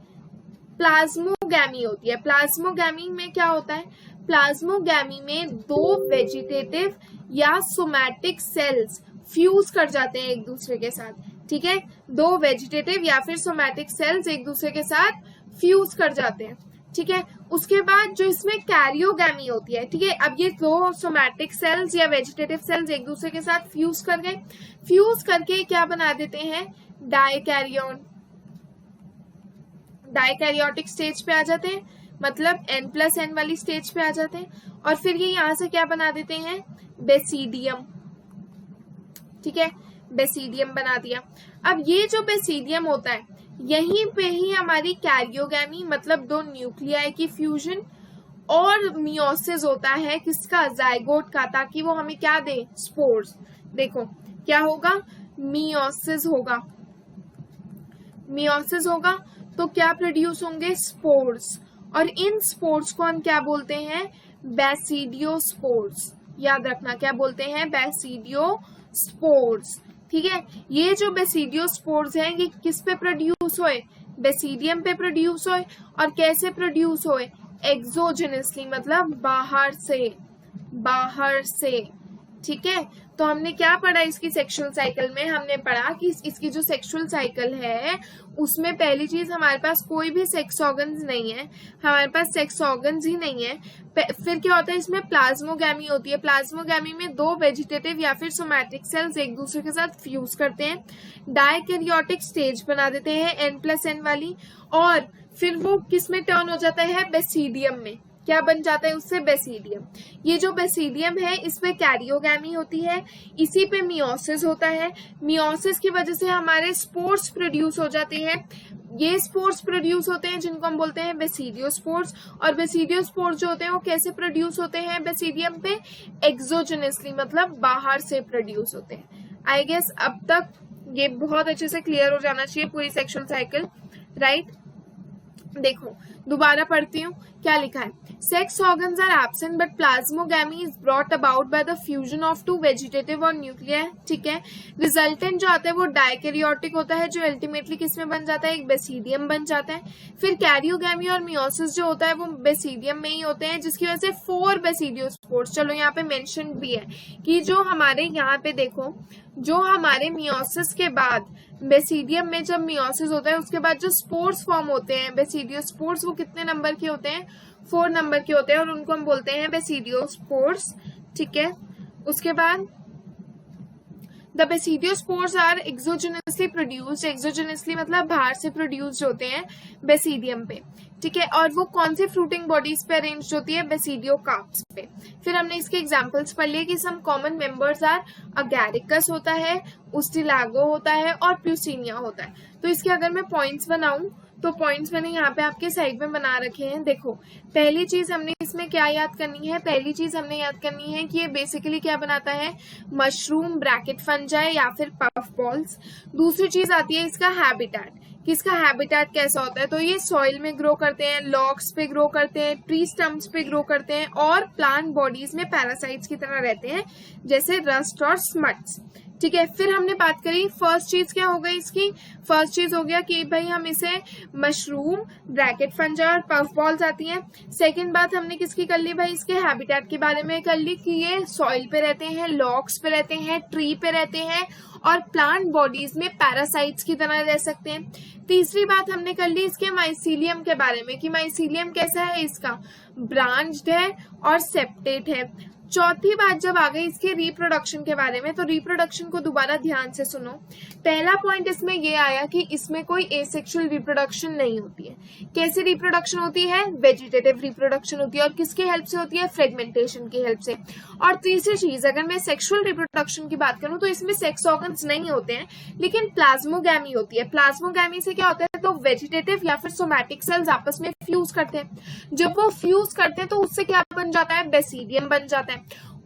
प्लाज्मोगैमी होती है। प्लाज्मोगैमी में क्या होता है, प्लाज्मोगैमी में 2 वेजिटेटिव या सोमैटिक सेल्स फ्यूज कर जाते हैं एक दूसरे के साथ। ठीक है, 2 वेजिटेटिव या फिर सोमैटिक सेल्स एक दूसरे के साथ फ्यूज कर जाते हैं। ठीक है, उसके बाद जो इसमें कैरियोगैमी होती है। ठीक है, अब ये 2 सोमैटिक सेल्स या वेजिटेटिव सेल्स एक दूसरे के साथ फ्यूज कर गए, फ्यूज करके क्या बना देते हैं, डाइकैरियोटिक स्टेज पे आ जाते हैं, मतलब n+n वाली स्टेज पे आ जाते हैं। और फिर ये यहाँ से क्या बना देते हैं, बेसिडियम। ठीक है, बेसिडियम बना दिया। अब ये जो बेसिडियम होता है, यहीं पे ही हमारी कैरियोगैमी मतलब 2 न्यूक्लियाई की फ्यूजन और मियोसिस होता है किसका, जाइगोट का, ताकि वो हमें क्या दे, स्पोर्स। देखो क्या होगा? मियोसिस होगा। मियोसिस होगा तो क्या प्रोड्यूस होंगे? स्पोर्स। और इन स्पोर्स को हम क्या बोलते हैं? बेसिडियोस्पोर्स। याद रखना, क्या बोलते हैं? बेसिडियोस्पोर्स। ठीक है, ये जो बेसिडियोस्पोर्स हैं ये किस पे प्रोड्यूस होए? बेसिडियम पे प्रोड्यूस होए। और कैसे प्रोड्यूस होए? एक्सोजेनसली, मतलब बाहर से, बाहर से। ठीक है, तो हमने क्या पढ़ा इसकी सेक्सुअल साइकिल में? हमने पढ़ा कि इसकी जो सेक्सुअल साइकिल है उसमें पहली चीज हमारे पास कोई भी सेक्स ऑर्गन्स नहीं है, हमारे पास सेक्स ऑर्गन्स ही नहीं है। फिर क्या होता है? इसमें प्लाज्मोगैमी होती है। प्लाज्मोगैमी में दो वेजिटेटिव या फिर सोमैटिक सेल्स एक दूसरे के साथ फ्यूज करते हैं, डायकैरियोटिक स्टेज बना देते हैं N+N वाली, और फिर वो किस में टर्न हो जाता है? बेसिडियम में। क्या बन जाता है उससे? बेसिडियम। ये जो बेसिडियम है इसमें कैरियोगैमी होती है, इसी पे मियोसिस होता है। मियोसिस की वजह से हमारे स्पोर्स प्रोड्यूस हो जाते हैं। ये स्पोर्स प्रोड्यूस होते हैं जिनको हम बोलते हैं बेसिडियोस्पोर्स। और बेसिडियोस्पोर्स जो होते हैं वो कैसे प्रोड्यूस होते हैं बेसिडियम पे? एक्सोजेनसली, मतलब बाहर से प्रोड्यूस होते हैं। आई गेस अब तक ये बहुत अच्छे से क्लियर हो जाना चाहिए पूरी सेक्सुअल साइकिल, राइट? देखो दोबारा पढ़ती हूँ, क्या लिखा है? Sex organs are absent but plasmogamy is brought about by the fusion of two vegetative और न्यूक्लियर। ठीक है, रिजल्टेंट जो आता है वो डायकैरियोटिक होता है, जो अल्टीमेटली किसमें बन जाता है? एक बेसिडियम बन जाता है। फिर कैरियोगैमी और मियोसिस जो होता है वो बेसिडियम में ही होते हैं, जिसकी वजह से 4 बेसिडियोस्पोर्स। चलो यहाँ पे मेंशन भी है कि जो हमारे यहाँ पे देखो, जो हमारे मियोसिस के बाद बेसिडियम में जब मियोसिस होता है उसके बाद जो स्पोर्स फॉर्म होते हैं बेसिडियोस्पोर्स, वो कितने नंबर के होते हैं? 4 नंबर के होते हैं, और उनको हम बोलते हैं बेसिडियोस्पोर्स। ठीक है, उसके बाद the basidiospores are exogenously produced. Exogenously मतलब बाहर से प्रोड्यूस्ड होते हैं बेसिडियम पे। ठीक है, और वो कौन सी फ्रूटिंग बॉडीज पे अरेंज होती है? बेसिडियोकार्प्स पे। फिर हमने इसके एग्जांपल्स पढ़ लिए कि some common members are agaricus होता है, उस्टिलागो होता है और प्यूसिनिया होता है। तो इसके अगर मैं पॉइंट्स बनाऊं तो पॉइंट्स मैंने यहाँ पे आपके साइड में बना रखे हैं। देखो पहली चीज हमने इसमें क्या याद करनी है? पहली चीज हमने याद करनी है कि ये बेसिकली क्या बनाता है? मशरूम, ब्रैकेट फंजाई या फिर पफ बॉल्स। दूसरी चीज आती है इसका हैबिटेट, कि इसका हैबिटेट कैसा होता है? तो ये सॉइल में ग्रो करते हैं, लॉग्स पे ग्रो करते हैं, ट्री स्टम्प्स पे ग्रो करते हैं, और प्लांट बॉडीज में पैरासाइट्स की तरह रहते हैं जैसे रस्ट और स्मट्स। ठीक है, फिर हमने बात करी फर्स्ट चीज क्या हो गई इसकी? फर्स्ट चीज हो गया कि भाई हम इसे मशरूम, ब्रैकेट फंजाई और पफ बॉल्स आती हैं। सेकंड बात हमने किसकी कर ली भाई? इसके हैबिटेट के बारे में कर ली कि ये सॉइल पे रहते हैं, लॉग्स पे रहते हैं, ट्री पे रहते हैं, और प्लांट बॉडीज में पैरासाइट्स की तरह रह सकते हैं। तीसरी बात हमने कर ली इसके माइसीलियम के बारे में कि माइसीलियम कैसा है इसका? ब्रांच्ड है और सेप्टेट है। चौथी बात जब आ गई इसके रिप्रोडक्शन के बारे में, तो रिप्रोडक्शन को दोबारा ध्यान से सुनो। पहला पॉइंट इसमें ये आया कि इसमें कोई एसेक्सुअल रिप्रोडक्शन नहीं होती है। कैसी रिप्रोडक्शन होती है? वेजिटेटिव रिप्रोडक्शन होती है, और किसकी हेल्प से होती है? फ्रेगमेंटेशन की हेल्प से। और तीसरी चीज अगर मैं सेक्सुअल रिप्रोडक्शन की बात करूं तो इसमें सेक्स ऑर्गन्स नहीं होते हैं, लेकिन प्लाज्मोगैमी होती है। प्लाज्मोगैमी से क्या होता है? तो वेजिटेटिव या फिर सोमैटिक सेल्स आपस में फ्यूज करते हैं। जब वो फ्यूज करते हैं तो उससे क्या बन जाता है? बेसिडियम बन जाता है।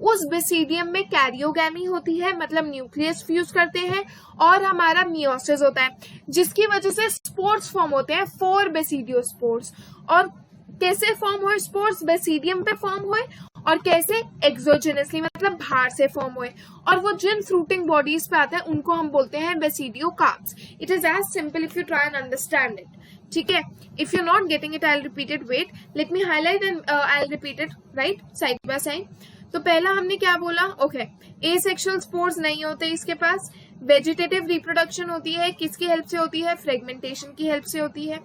उस बेसिडियम में कैरियोगैमी होती है, मतलब न्यूक्लियस फ्यूज करते हैं, और हमारा मियोसिस होता है, जिसकी वजह से स्पोर्स फॉर्म होते हैं, 4 बेसिडियोस्पोर्स। और कैसे फॉर्म हुए स्पोर्स? बेसिडियम पे फॉर्म हुए, और कैसे? एक्सोजेनसली, मतलब बाहर से फॉर्म हुए, और वो जिन फ्रूटिंग बॉडीज पे आते हैं उनको हम बोलते हैं basidiocarps. It is as simple if you try and understand it. ठीक है, if you not getting it I will repeat it. Wait, let me highlight and I will repeat it right side by side. तो पहला हमने क्या बोला? Okay, asexual spores नहीं होते इसके पास। वेजिटेटिव रिप्रोडक्शन होती है, किसकी हेल्प से होती है? फ्रेगमेंटेशन की हेल्प से होती है।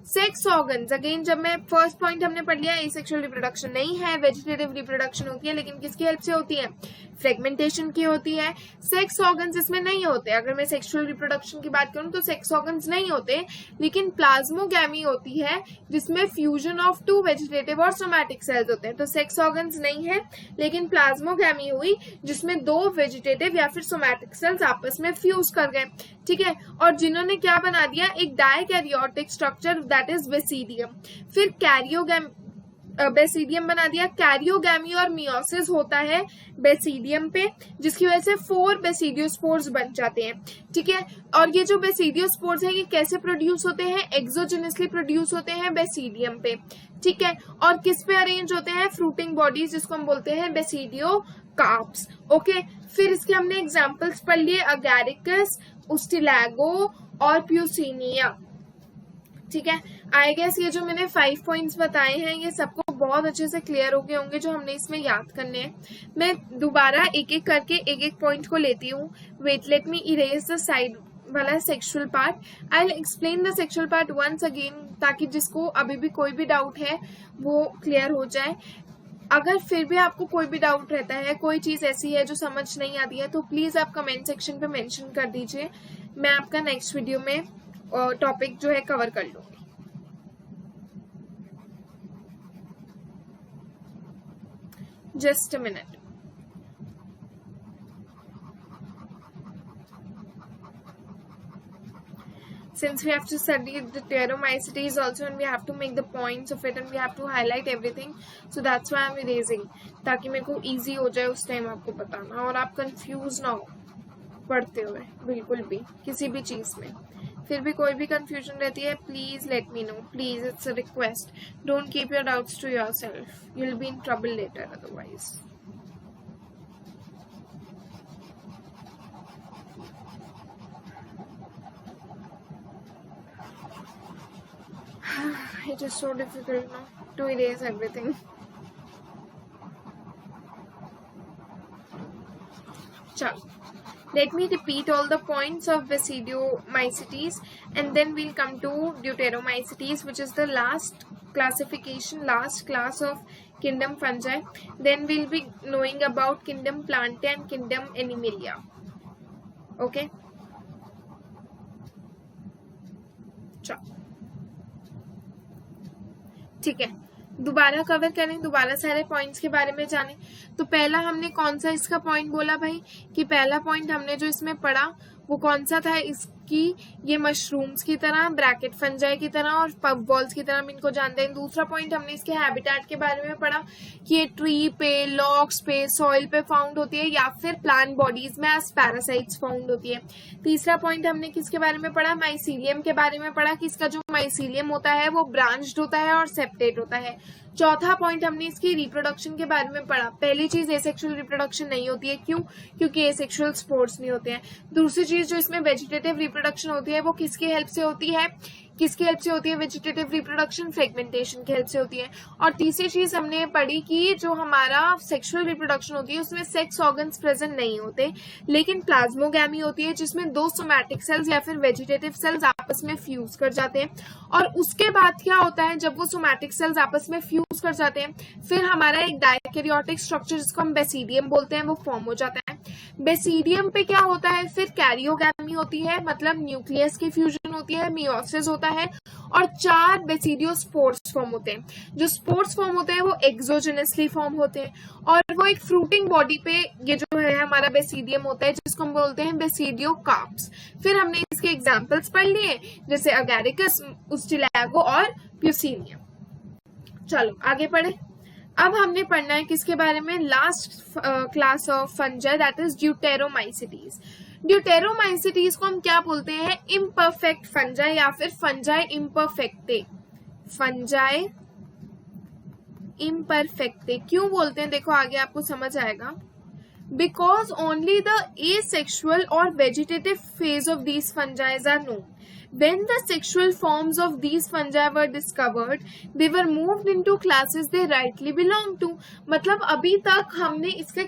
सेक्स ऑर्गन्स, अगेन जब मैं फर्स्ट पॉइंट हमने पढ़ लिया, एसेक्सुअल रिप्रोडक्शन नहीं है, वेजिटेटिव रिप्रोडक्शन होती है, लेकिन किसकी हेल्प से होती है? फ्रेगमेंटेशन की होती है। सेक्स ऑर्गन्स इसमें नहीं होते। अगर मैं सेक्सुअल रिप्रोडक्शन की बात करूं तो सेक्स ऑर्गन्स नहीं होते, लेकिन प्लाज्मोगैमी होती है जिसमें फ्यूजन ऑफ 2 वेजिटेटिव और सोमैटिक सेल्स होते हैं। तो सेक्स ऑर्गन्स नहीं है, लेकिन प्लाज्मोगैमी हुई जिसमें 2 वेजिटेटिव या फिर सोमैटिक सेल्स आपस में फ्यूज कर गए। ठीक है, और जिन्होंने क्या बना दिया? एक dikaryotic structure, that is basidium. फिर बेसिडियम बना दिया। कैरियोगैमी और मियोसिस होता है बेसिडियम पे, जिसकी वजह से 4 बेसिडियोस्पोर्स बन जाते हैं, ठीक है। और ये जो बेसिडियोस्पोर्स हैं ये कैसे प्रोड्यूस होते हैं, एक्सोजेनसली प्रोड्यूस होते हैं बेसिडियम पे, ठीक है। और किस पे अरेंज होते हैं, फ्रूटिंग बॉडीज, जिसको हम बोलते हैं बेसिडियो कार्प्स, ओके। फिर इसके हमने एग्जाम्पल्स पढ़ लिए, अगैरिकस, उस्टिलैगो और प्यूसिनिया, ठीक है। आई गेस ये जो मैंने 5 पॉइंट्स बताए हैं ये सबको बहुत अच्छे से क्लियर हो गए होंगे जो हमने इसमें याद करने हैं। मैं दोबारा एक एक करके एक एक पॉइंट को लेती हूँ। Wait, let me erase the side वाला sexual part. I will explain the sexual part once again, ताकि जिसको अभी भी कोई भी डाउट है वो क्लियर हो जाए। अगर फिर भी आपको कोई भी डाउट रहता है, कोई चीज ऐसी है जो समझ नहीं आती है, तो प्लीज आप कमेंट सेक्शन पे मेंशन कर दीजिए, मैं आपका नेक्स्ट वीडियो में टॉपिक जो है कवर कर लूंगी। Just a minute. Since we have to study the pteromycetes also, and we have to make the points of it, and we have to highlight everything, so that's why I'm erasing, ताकि मेरे को easy हो जाए उस time आपको बताना और आप confuse ना हो पढ़ते हुए बिल्कुल भी किसी भी चीज में। फिर भी कोई भी कंफ्यूजन रहती है, please let me know, please, it's a request. Don't keep your doubts to yourself, you will be in trouble later otherwise. It is so difficult now to erase everything. चलो, let me repeat all the points of Basidiomycetes, and then we'll come to Deuteromycetes, which is the last classification, last class of kingdom fungi. Then we'll be knowing about kingdom Plantae and kingdom Animalia. Okay? चलो, ठीक है, दोबारा cover करें, दोबारा सारे points के बारे में जानें। तो पहला हमने कौन सा इसका पॉइंट बोला भाई, कि पहला पॉइंट हमने जो इसमें पढ़ा वो कौन सा था, इसकी ये मशरूम्स की तरह, ब्रैकेट फंजाई की तरह और पफ बॉल्स की तरह हम इनको जानते हैं। दूसरा पॉइंट हमने इसके हैबिटेट के बारे में पढ़ा कि ये ट्री पे, लॉग्स पे, सॉइल पे फाउंड होती है या फिर प्लांट बॉडीज में एज पैरासाइट्स फाउंड होती है। तीसरा पॉइंट हमने किसके बारे में पढ़ा, माइसीलियम के बारे में पढ़ा कि इसका जो माइसीलियम होता है वो ब्रांच्ड होता है और सेप्टेट होता है। चौथा पॉइंट हमने इसकी रिप्रोडक्शन के बारे में पढ़ा। पहली चीज एसेक्सुअल रिप्रोडक्शन नहीं होती है, क्यों, क्योंकि एसेक्सुअल स्पोर्स नहीं होते हैं। दूसरी चीज जो इसमें वेजिटेटिव रिप्रोडक्शन होती है वो किसकी हेल्प से होती है, किसकी हेल्प से होती है वेजिटेटिव रिप्रोडक्शन, फ्रेगमेंटेशन की हेल्प से होती है। और तीसरी चीज हमने पढ़ी कि जो हमारा सेक्सुअल रिप्रोडक्शन होती है उसमें सेक्स ऑर्गन्स प्रेजेंट नहीं होते, लेकिन प्लाज्मोगैमी होती है जिसमें 2 सोमैटिक सेल्स या फिर वेजिटेटिव सेल्स आपस में फ्यूज कर जाते हैं। और उसके बाद क्या होता है, जब वो सोमैटिक सेल्स आपस में फ्यूज कर जाते हैं फिर हमारा एक डायकैरियोटिक स्ट्रक्चर जिसको हम बेसिडियम बोलते हैं वो फॉर्म हो जाता है। बेसिडियम पे क्या होता है, फिर कैरियोगैमी होती है, मतलब न्यूक्लियस की फ्यूजन होती है, मियोसिस होता है और 4 बेसिडियोस्पोर्स फॉर्म होते हैं। जो स्पोर्स फॉर्म होते हैं वो एक्सोजेनसली फॉर्म होते हैं और वो एक फ्रूटिंग बॉडी पे ये जो है हमारा बेसिडियम होता है जिसको हम बोलते हैं बेसिडियो कार्प्स। फिर हमने इसके एग्जांपल्स पढ़ लिए जैसे अगैरिकस, उस्टिलैगो और प्यूसिनिया। चलो आगे पढ़े। अब हमने पढ़ना है किसके बारे में, last class of fungi, that is deuteromycetes. Deuteromycetes को हम क्या बोलते हैं, इम्परफेक्ट फंजाई या फिर फंजाई इम्परफेक्टे। फंजाई इम्परफेक्टे क्यों बोलते हैं, देखो आगे आपको समझ आएगा। Because only the asexual or vegetative phase of these fungi are known. When the sexual forms of these fungi were discovered, they were moved into classes they rightly belong to. मतलब अभी तक हमने इसका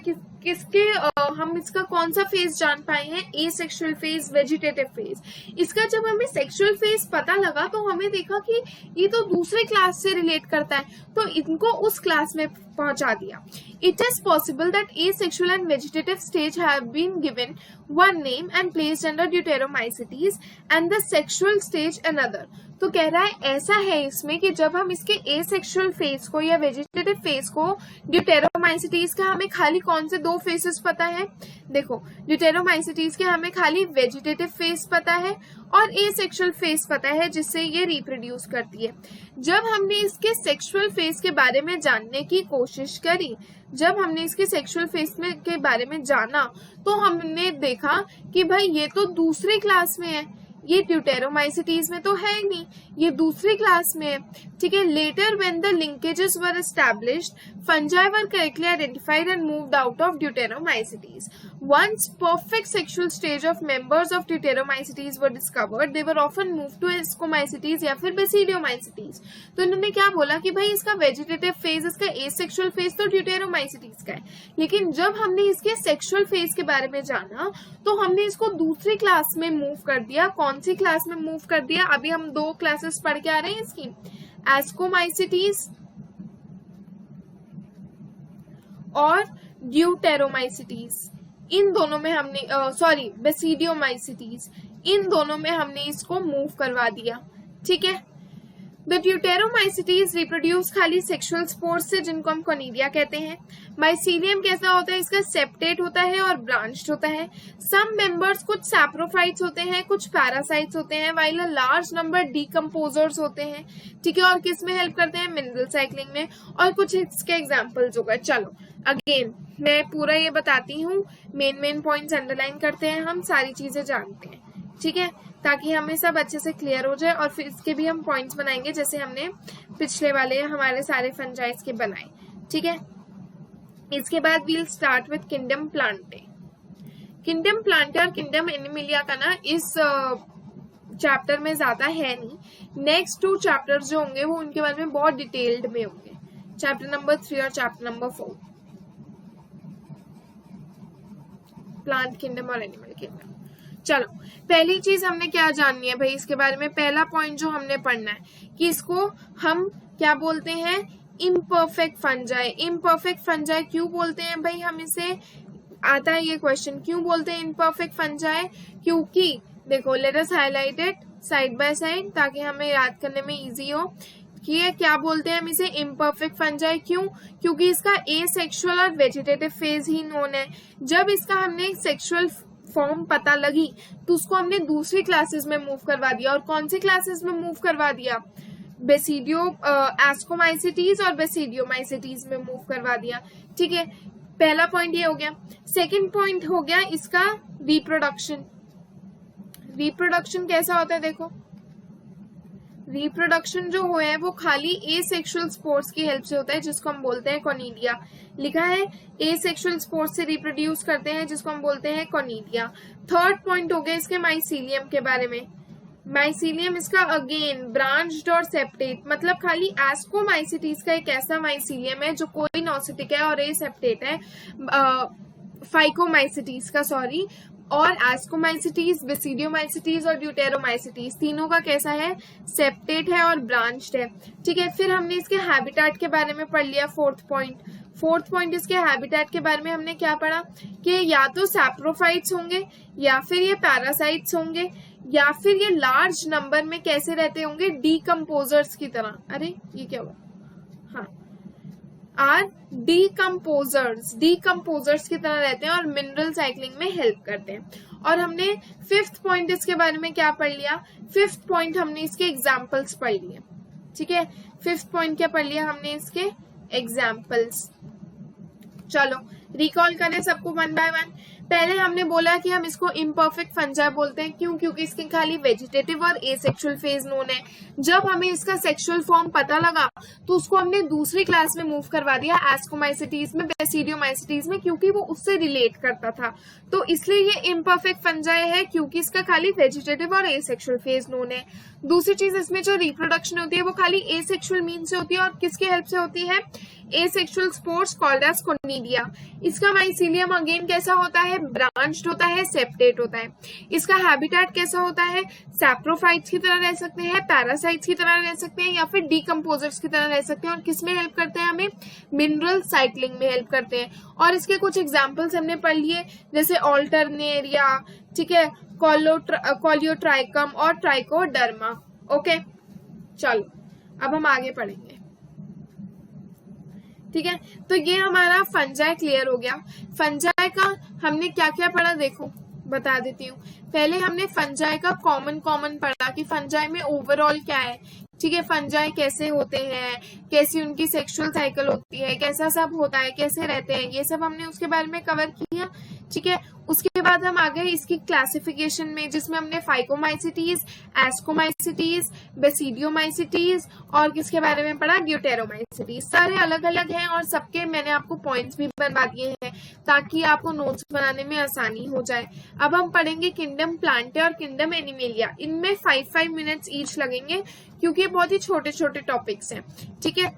हम इसका कौन सा फेज जान पाए हैं, एसेक्सुअल फेज, वेजिटेटिव फेज। इसका जब हमें सेक्सुअल फेज पता लगा तो हमें देखा कि ये तो दूसरे क्लास से रिलेट करता है, तो इनको उस क्लास में पहुंचा दिया। It is possible that asexual and vegetative stage have been given one name and placed under Deuteromycetes, and the sexual stage another. तो कह रहा है ऐसा है इसमें कि जब हम इसके एसेक्सुअल फेज को या वेजिटेटिव फेज को, ड्यूटेरोमाइसिटीज का हमें खाली कौन से दो फेजेस पता है, देखो ड्यूटेरोमाइसिटीज के हमें खाली वेजिटेटिव फेज पता है और एसेक्सुअल फेज पता है जिससे ये रिप्रोड्यूस करती है। जब हमने इसके सेक्सुअल फेज के बारे में जानने की कोशिश करी, जब हमने इसके सेक्सुअल फेज में के बारे में जाना, तो हमने देखा कि भाई ये तो दूसरी क्लास में है, ये ड्यूटेरोमाइसिटीज में तो है ही नहीं, ये दूसरी क्लास में है। ठीक है, letter when the linkages were established, fungi were correctly identified and moved out of deuteromycetes. Once perfect sexual stage of members of Deuteromycetes were discovered, they were often moved to Ascomycetes या फिर Basidiomycetes। तो इन्होंने क्या बोला कि भाई इसका vegetative phase, इसका एसेक्सुअल फेज तो Deuteromycetes का है, लेकिन जब हमने इसके सेक्सुअल फेज के बारे में जाना तो हमने इसको दूसरी क्लास में मूव कर दिया। कौन सी क्लास में मूव कर दिया? अभी हम दो क्लासेस पढ़ के आ रहे हैं इसकी, Ascomycetes और Deuteromycetes। इन दोनों में हमने बेसिडियोमाइसिटीज, इन दोनों में हमने इसको मूव करवा दिया। ठीक है, द ड्यूटेरोमाइसिटीज रिप्रोड्यूस खाली सेक्सुअल स्पोर्स से, जिनको हम कोनिडिया कहते हैं। माइसीलियम कैसा होता है? इसका सेप्टेट होता है और ब्रांच्ड होता है। सम मेंबर्स कुछ सैप्रोफाइट्स होते हैं, कुछ पैरासाइट्स होते हैं, while a large number decomposers होते हैं। ठीक है, और किस में हेल्प करते हैं? मिनरल साइक्लिंग में। और कुछ इसके एग्जाम्पल्स हो गए। चलो अगेन मैं पूरा ये बताती हूँ, मेन पॉइंट्स अंडरलाइन करते हैं, हम सारी चीजें जानते हैं। ठीक है, ताकि हमें सब अच्छे से क्लियर हो जाए, और फिर इसके भी हम पॉइंट्स बनाएंगे जैसे हमने पिछले वाले हमारे सारे फंजाइज के बनाए। ठीक है, इसके बाद we'll start with kingdom plantae. Kingdom plantae और किंगडम एनिमिलिया का ना इस चैप्टर में ज्यादा है नहीं। नेक्स्ट 2 चैप्टर्स जो होंगे वो उनके बारे में बहुत डिटेल्ड में होंगे, चैप्टर नंबर 3 और चैप्टर नंबर 4, प्लांट किंगडम और एनिमल किंगडम। चलो पहली चीज हमने क्या जाननी है भाई इसके बारे में? पहला पॉइंट जो हमने पढ़ना है कि इसको हम क्या बोलते हैं? Imperfect fungi. इम्परफेक्ट फंजाई क्यों बोलते हैं भाई? हम इसे आता है ये क्वेश्चन, क्यों बोलते हैं इम्परफेक्ट फंजाई? क्योंकि देखो, let us highlight it side by side ताकि हमें याद करने में इजी हो कि ये क्या बोलते हैं हम इसे इम्परफेक्ट फंजाई। क्यों? क्योंकि इसका एसेक्सुअल और वेजिटेटिव फेज ही नोन है। जब इसका हमने सेक्सुअल फॉर्म पता लगी तो उसको हमने दूसरी क्लासेस में मूव करवा दिया। और कौन सी क्लासेस में मूव करवा दिया? एस्कोमाइसिटीज और बेसिडियोमाइसिटीज में मूव करवा दिया। ठीक है, पहला पॉइंट ये हो गया। सेकंड पॉइंट हो गया इसका रिप्रोडक्शन। रिप्रोडक्शन कैसा होता है? देखो, रिप्रोडक्शन जो हुआ है वो खाली एसेक्सुअल स्पोर्स की हेल्प से होता है, जिसको हम बोलते हैं कोनिडिया। लिखा है एसेक्सुअल स्पोर्स से रिप्रोड्यूस करते हैं, जिसको हम बोलते हैं कोनिडिया। थर्ड पॉइंट हो गया इसके माइसीलियम के बारे में। माइसीलियम इसका अगेन ब्रांच्ड और सेप्टेट, मतलब खाली एस्कोमाइसिटीज का एक ऐसा माइसीलियम है जो कोई नॉसिटिक है और एसेप्टेट है, फाइकोमाइसिटीज का सॉरी। और एस्कोमाइसिटीज, बेसिडियोमाइसिटीज और ड्यूटेरोमाइसिटीज तीनों का कैसा है? सेप्टेट है और ब्रांच्ड है। ठीक है, फिर हमने इसके हैबिटेट के बारे में पढ़ लिया। फोर्थ पॉइंट इसके हैबिटेट के बारे में हमने क्या पढ़ा कि या तो सैप्रोफाइट्स होंगे, या फिर ये पैरासाइट्स होंगे, या फिर ये लार्ज नंबर में कैसे रहते होंगे? डीकम्पोजर्स की तरह। अरे ये क्या हुआ? हाँ, आर डीकम्पोजर्स की तरह रहते हैं और मिनरल साइक्लिंग में हेल्प करते हैं। और हमने फिफ्थ पॉइंट इसके बारे में क्या पढ़ लिया? फिफ्थ पॉइंट हमने इसके एग्जाम्पल्स पढ़ लिए। ठीक है, फिफ्थ पॉइंट क्या पढ़ लिया हमने? इसके एग्जाम्पल्स। चलो रिकॉल करें सबको वन बाय वन। पहले हमने बोला कि हम इसको इम्परफेक्ट फंजाई बोलते हैं। क्यों? क्योंकि इसके खाली वेजिटेटिव और एसेक्सुअल फेज नोन है। जब हमें इसका सेक्सुअल फॉर्म पता लगा तो उसको हमने दूसरी क्लास में मूव करवा दिया, एस्कोमाइसिटीज में, बेसिडियोमाइसिटीज में, क्योंकि वो उससे रिलेट करता था। तो इसलिए ये इम्परफेक्ट फंजाई है क्योंकि इसका खाली वेजिटेटिव और एसेक्सुअल फेज नोन है। दूसरी चीज, इसमें जो रिप्रोडक्शन होती है वो खाली एसेक्सुअल मीन से होती है और किसकी हेल्प से होती है? Asexual spores called as conidia. इसका माइसीलियम अगेन कैसा होता है, ब्रांच्ड होता है, सेप्टेट होता है। इसका हैबिटेट कैसा होता है, सैप्रोफाइट्स की तरह रह सकते हैं, पैरासाइट्स की तरह रह सकते हैं, या फिर डीकम्पोजर्स की तरह रह सकते हैं। और किस में हेल्प करते हैं, हमें मिनरल साइक्लिंग में हेल्प करते हैं। और इसके कुछ एग्जाम्पल्स हमने पढ़ लिए, जैसे ऑल्टरनेरिया, ठीक है, कॉलियोट्राइकम और ट्राइकोडर्मा। ओके, चलो अब हम आगे पढ़ेंगे। ठीक है, तो ये हमारा फंजाई क्लियर हो गया। फंजाई का हमने क्या क्या पढ़ा, देखो बता देती हूँ। पहले हमने फंजाई का कॉमन पढ़ा कि फंजाई में ओवरऑल क्या है। ठीक है, फंजाई कैसे होते हैं, कैसी उनकी सेक्सुअल साइकिल होती है, कैसा सब होता है, कैसे रहते हैं, ये सब हमने उसके बारे में कवर किया। ठीक है, उसके बाद हम आ गए इसकी क्लासिफिकेशन में, जिसमें हमने फाइकोमाइसिटीज, एस्कोमाइसिटीज, बेसिडियोमाइसिटीज और किसके बारे में पढ़ा, ड्यूटेरोमाइसिटीज। सारे अलग अलग हैं और सबके मैंने आपको पॉइंट्स भी बनवा दिए हैं ताकि आपको नोट्स बनाने में आसानी हो जाए। अब हम पढ़ेंगे किंगडम प्लांटे और किंगडम एनिमेलिया। इनमें 5 मिनट्स ईच लगेंगे क्योंकि बहुत ही छोटे छोटे टॉपिक्स हैं। ठीक है,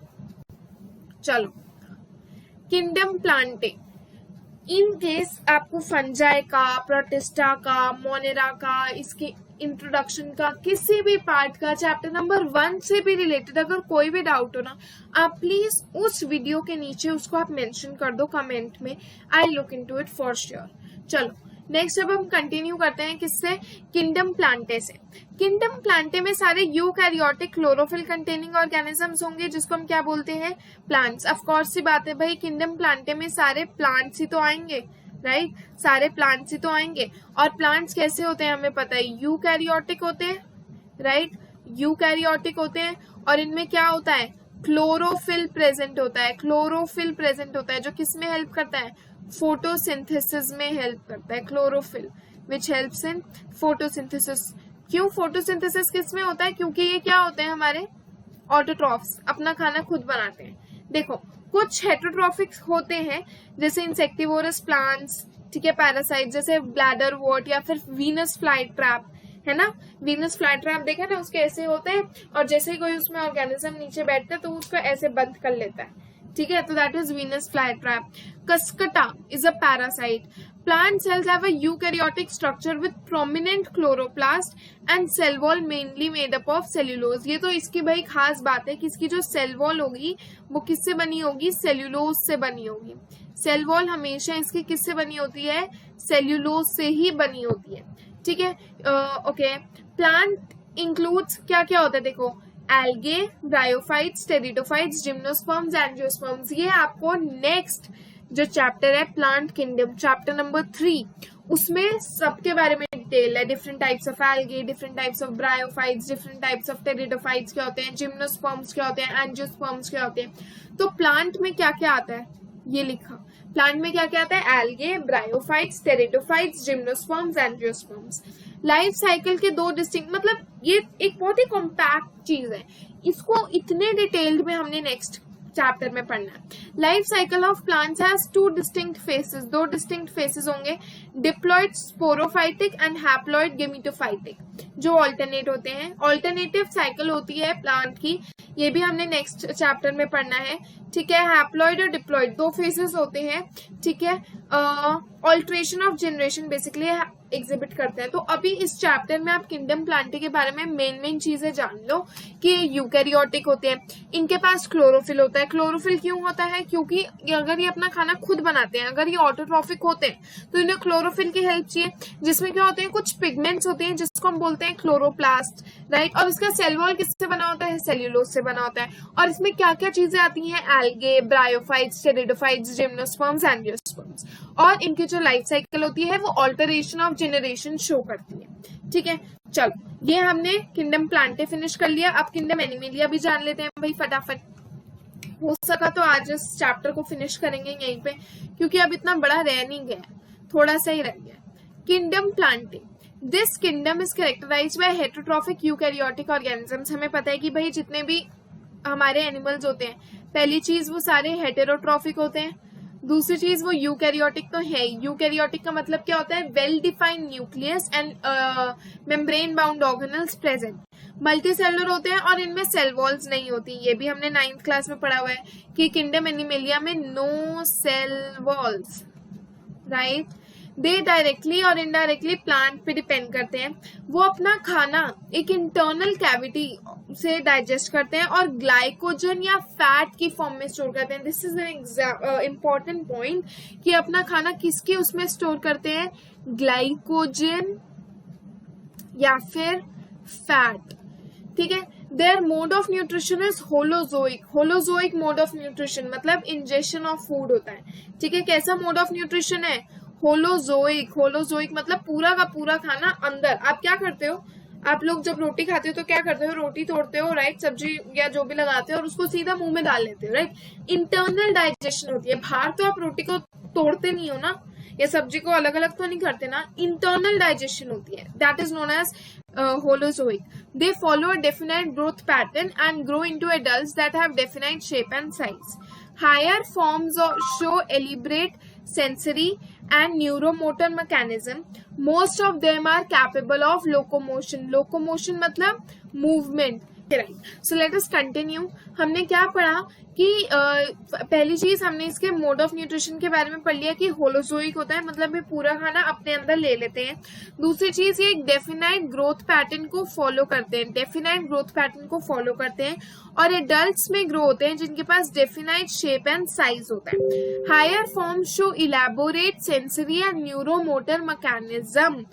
चलो किंगडम प्लांटे। इन केस आपको फंजाई का, प्रोटिस्टा का, मोनेरा का, इसके इंट्रोडक्शन का, किसी भी पार्ट का चैप्टर नंबर 1 से भी रिलेटेड अगर कोई भी डाउट हो ना, आप प्लीज उस वीडियो के नीचे उसको आप मेंशन कर दो कमेंट में। I look into it for sure. चलो नेक्स्ट अब हम कंटिन्यू करते हैं किससे, किंगडम प्लांटे से। किंगडम प्लांटे में सारे यूकैरियोटिक क्लोरोफिल कंटेनिंग ऑर्गेनिजम्स होंगे, जिसको हम क्या बोलते हैं, प्लांट्स। ऑफ कोर्स सी बात है भाई, किंगडम प्लांटे में सारे प्लांट्स ही तो आएंगे, राइट, सारे प्लांट्स ही तो आएंगे। और प्लांट्स कैसे होते हैं हमें पता है, यूकैरियोटिक होते हैं, राइट, यूकैरियोटिक होते हैं। और इनमें क्या होता है, क्लोरोफिल प्रेजेंट होता है, क्लोरोफिल प्रेजेंट होता है, जो किस में हेल्प करता है, फोटोसिंथेसिस में हेल्प करता है, chlorophyll which helps in photosynthesis. क्यों फोटोसिंथेसिस किस में होता है, क्योंकि ये क्या होते हैं, हमारे ऑटोट्रॉफ्स, अपना खाना खुद बनाते हैं। देखो कुछ हेटरोट्रॉफिक होते हैं जैसे इंसेक्टिवोरस प्लांट्स, ठीक है, पैरासाइट जैसे ब्लैडर वॉट या फिर वीनस फ्लाई ट्रैप, है ना, वीनस फ्लाई ट्रैप देखा ना, उसके ऐसे होते हैं और जैसे ही कोई उसमें ऑर्गेनिज्म नीचे बैठता है तो उसको ऐसे बंद कर लेता है। ठीक है, तो that is Venus fly trap. कस्कटा is a parasite. Plant cells have a eukaryotic structure with prominent chloroplast and cell wall mainly made up of cellulose। ये तो इसकी भाई खास बात है कि इसकी जो सेल वॉल होगी वो किससे बनी होगी, सेल्यूलोज से बनी होगी। सेल वॉल हमेशा इसकी किससे बनी होती है, सेल्यूलोज से ही बनी होती है। ठीक है, ओके। प्लांट इंक्लूड्स क्या क्या होता है, देखो algae, bryophytes, pteridophytes, gymnosperms, angiosperms. ये आपको नेक्स्ट जो चैप्टर है प्लांट किंगडम, चैप्टर नंबर 3, उसमें सबके बारे में डिटेल है। Different types of algae, different types of bryophytes, different types of pteridophytes क्या होते हैं, जिम्नोस्पर्म्स क्या होते हैं, एंजियोस्पर्म्स क्या होते हैं। तो प्लांट में क्या क्या आता है, ये लिखा, प्लांट में क्या क्या आता है, algae, bryophytes, pteridophytes, gymnosperms, angiosperms. Life cycle के 2 डिस्टिंक्ट, मतलब ये एक बहुत ही कॉम्पैक्ट चीज है, इसको इतने डिटेल्ड में हमने नेक्स्ट चैप्टर में पढ़ना है। Life cycle of plants has 2 distinct phases, 2 distinct phases होंगे, diploid sporophytic and haploid gametophytic, जो ऑल्टरनेट होते हैं। ऑल्टरनेटिव साइकिल होती है प्लांट की, ये भी हमने नेक्स्ट चैप्टर में पढ़ना है। ठीक है, हैप्लॉइड और डिप्लॉइड 2 फेसेस होते हैं। ठीक है, alteration of generation basically exhibit करते हैं। तो अभी इस चैप्टर में आप किंगडम प्लांटे के बारे में मेन चीजें जान लो कि यूकैरियोटिक होते हैं, इनके पास क्लोरोफिल होता है। क्लोरोफिल क्यों होता है, क्योंकि अगर ये अपना खाना खुद बनाते हैं, अगर ये ऑटोट्रॉफिक होते हैं तो इन्हें क्लोरोफिल की हेल्प चाहिए, जिसमें क्या होते हैं, कुछ पिगमेंट्स होते हैं जिसको हम बोलते हैं क्लोरोप्लास्ट, राइट। और इसका सेल वॉल किससे बना होता है, सेल्यूलोज से बना होता है। और इसमें क्या क्या चीजें आती हैं, algae, bryophytes, pteridophytes, gymnosperms, angiosperms. और इनकी जो लाइफ साइकिल होती है वो ऑल्टरेशन ऑफ जनरेशन शो करती है। ठीक है, चलो ये हमने किंगडम प्लांटे फिनिश कर लिया। अब किंगडम एनिमेलिया भी जान लेते हैं भाई फटाफट। हो सका तो आज इस चैप्टर को फिनिश करेंगे यहीं पे, क्योंकि अब इतना बड़ा रह नहीं गया, थोड़ा सा ही रह गया। Kingdom plantae, this kingdom is characterised by heterotrophic eukaryotic organisms. हमें पता है कि भाई जितने भी हमारे एनिमल्स होते हैं, पहली चीज वो सारे हेटेरोट्रॉफिक होते हैं, दूसरी चीज वो यूकैरियोटिक तो है। यूकैरियोटिक का मतलब क्या होता है, well defined nucleus and membrane bound organelles present. Multi cellular होते हैं और इनमें सेल वॉल्स नहीं होती। ये भी हमने 9th क्लास में पढ़ा हुआ है कि किंगडम एनिमेलिया में no cell walls, right. They directly और इनडायरेक्टली प्लांट पे डिपेंड करते हैं। वो अपना खाना एक इंटरनल कैविटी से डाइजेस्ट करते हैं और ग्लाइकोजन या फैट की फॉर्म में स्टोर करते हैं। This is an important point कि अपना खाना किसके उसमें स्टोर करते हैं, ग्लाइकोजन या फिर फैट, ठीक है। Their mode of nutrition is holozoic. Holozoic mode of nutrition मतलब इंजेक्शन ऑफ फूड होता है, ठीक है। कैसा मोड ऑफ न्यूट्रिशन है, होलोजोइक। होलोजोइक मतलब पूरा का पूरा खाना अंदर। आप क्या करते हो, आप लोग जब रोटी खाते हो तो क्या करते हो, रोटी तोड़ते हो, राइट, सब्जी या जो भी लगाते हो और उसको सीधा मुंह में डाल लेते हो, राइट। इंटरनल डाइजेशन होती है। बाहर तो आप रोटी को तोड़ते नहीं हो ना, या सब्जी को अलग अलग तो नहीं करते ना, इंटरनल डाइजेशन होती है। That is known as holozoic. They follow a definite growth pattern and grow into adults that have definite shape and size. Higher forms show elaborate sensory and neuromotor mechanism. Most of them are capable of locomotion. Locomotion मतलब movement. Right. So let us continue. हमने क्या पढ़ा कि पहली चीज हमने इसके mode of nutrition के बारे में पढ़ लिया कि होलोजोइक होता है, मतलब ये पूरा खाना अपने अंदर ले लेते हैं। दूसरी चीज ये एक डेफिनाइट ग्रोथ पैटर्न को फॉलो करते हैं, डेफिनाइट ग्रोथ पैटर्न को फॉलो करते हैं और एडल्ट्स में ग्रो होते हैं जिनके पास डेफिनाइट शेप एंड साइज होता है। Higher form show elaborate sensory and neuromotor mechanism,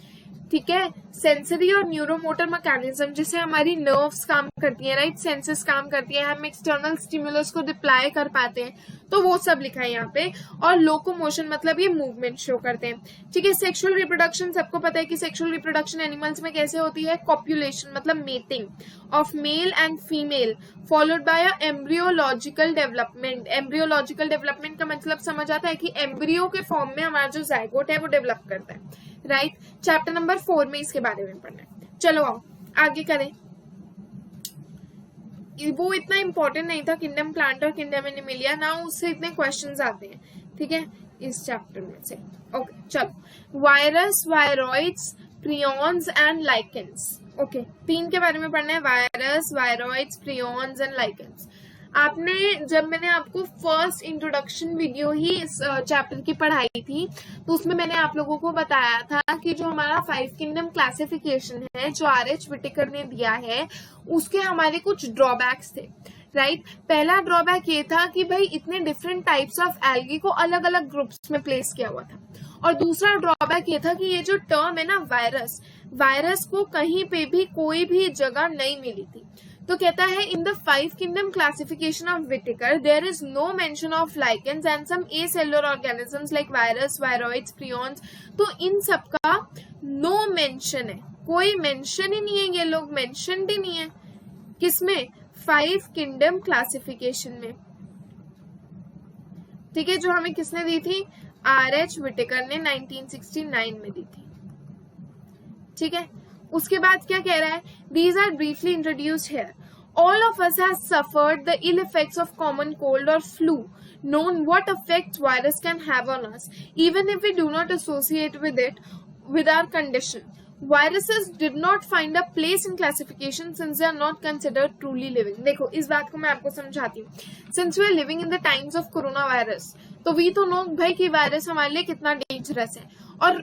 ठीक है। सेंसरी और न्यूरोमोटर मैकेनिज्म जिससे हमारी नर्व्स काम करती है, राइट, सेंसेस काम करती है, हम एक्सटर्नल स्टिमुलस को रिप्लाई कर पाते हैं, तो वो सब लिखा है यहाँ पे। और लोकोमोशन मतलब ये मूवमेंट शो करते हैं, ठीक है। सेक्सुअल रिप्रोडक्शन सबको पता है कि सेक्सुअल रिप्रोडक्शन एनिमल्स में कैसे होती है, कॉप्युलेशन मतलब mating of male and female followed by embryological development. Embryological development का मतलब समझ आता है कि एम्ब्रियो के फॉर्म में हमारा जो जाइगोट है वो डेवलप करता है, राइट। चैप्टर नंबर 4 में इसके बारे में पढ़ना है। चलो आओ आगे करें। वो इतना इंपॉर्टेंट नहीं था किंगडम प्लांट और किंगडम एनिमेलिया ना, उससे इतने क्वेश्चंस आते हैं, ठीक है, इस चैप्टर में से। ओके चलो, virus, viroids, prions and lichens. Okay 3 के बारे में पढ़ना है, virus, viroids, prions and lichens. आपने जब मैंने आपको फर्स्ट इंट्रोडक्शन वीडियो ही इस चैप्टर की पढ़ाई थी तो उसमें मैंने आप लोगों को बताया था कि जो हमारा 5 किंगडम क्लासिफिकेशन है जो R.H. विटेकर ने दिया है उसके हमारे कुछ ड्रॉबैक्स थे, राइट। पहला ड्रॉबैक ये था कि भाई इतने डिफरेंट टाइप्स ऑफ एल्गी को अलग अलग ग्रुप्स में प्लेस किया हुआ था, और दूसरा ड्रॉबैक ये था कि ये जो टर्म है ना वायरस, वायरस को कहीं पे भी कोई भी जगह नहीं मिली थी। तो कहता है in the 5 kingdom classification of Whittaker there is no mention of lichens and some acellular organisms like virus, viroids, prions. तो इन सब का नो मेंशन है, कोई मेंशन ही नहीं है, ये लोग मेंशनड ही नहीं है। किसमें, 5 किंगडम क्लासिफिकेशन में, ठीक है, जो हमें किसने दी थी, R.H. विटेकर ने 1969 में दी थी, ठीक है। उसके बाद क्या कह रहा है, these are briefly introduced here. All of us has suffered the ill effects of common cold or flu, known what effects virus can have on us, even if we do not associate with it with our condition. Viruses did not find a place in classification since they are not considered truly living. देखो इस बात को मैं आपको समझाती हूँ। Since we are living in the times of coronavirus, तो we तो नो भाई कि वायरस हमारे लिए कितना डेंजरस है, और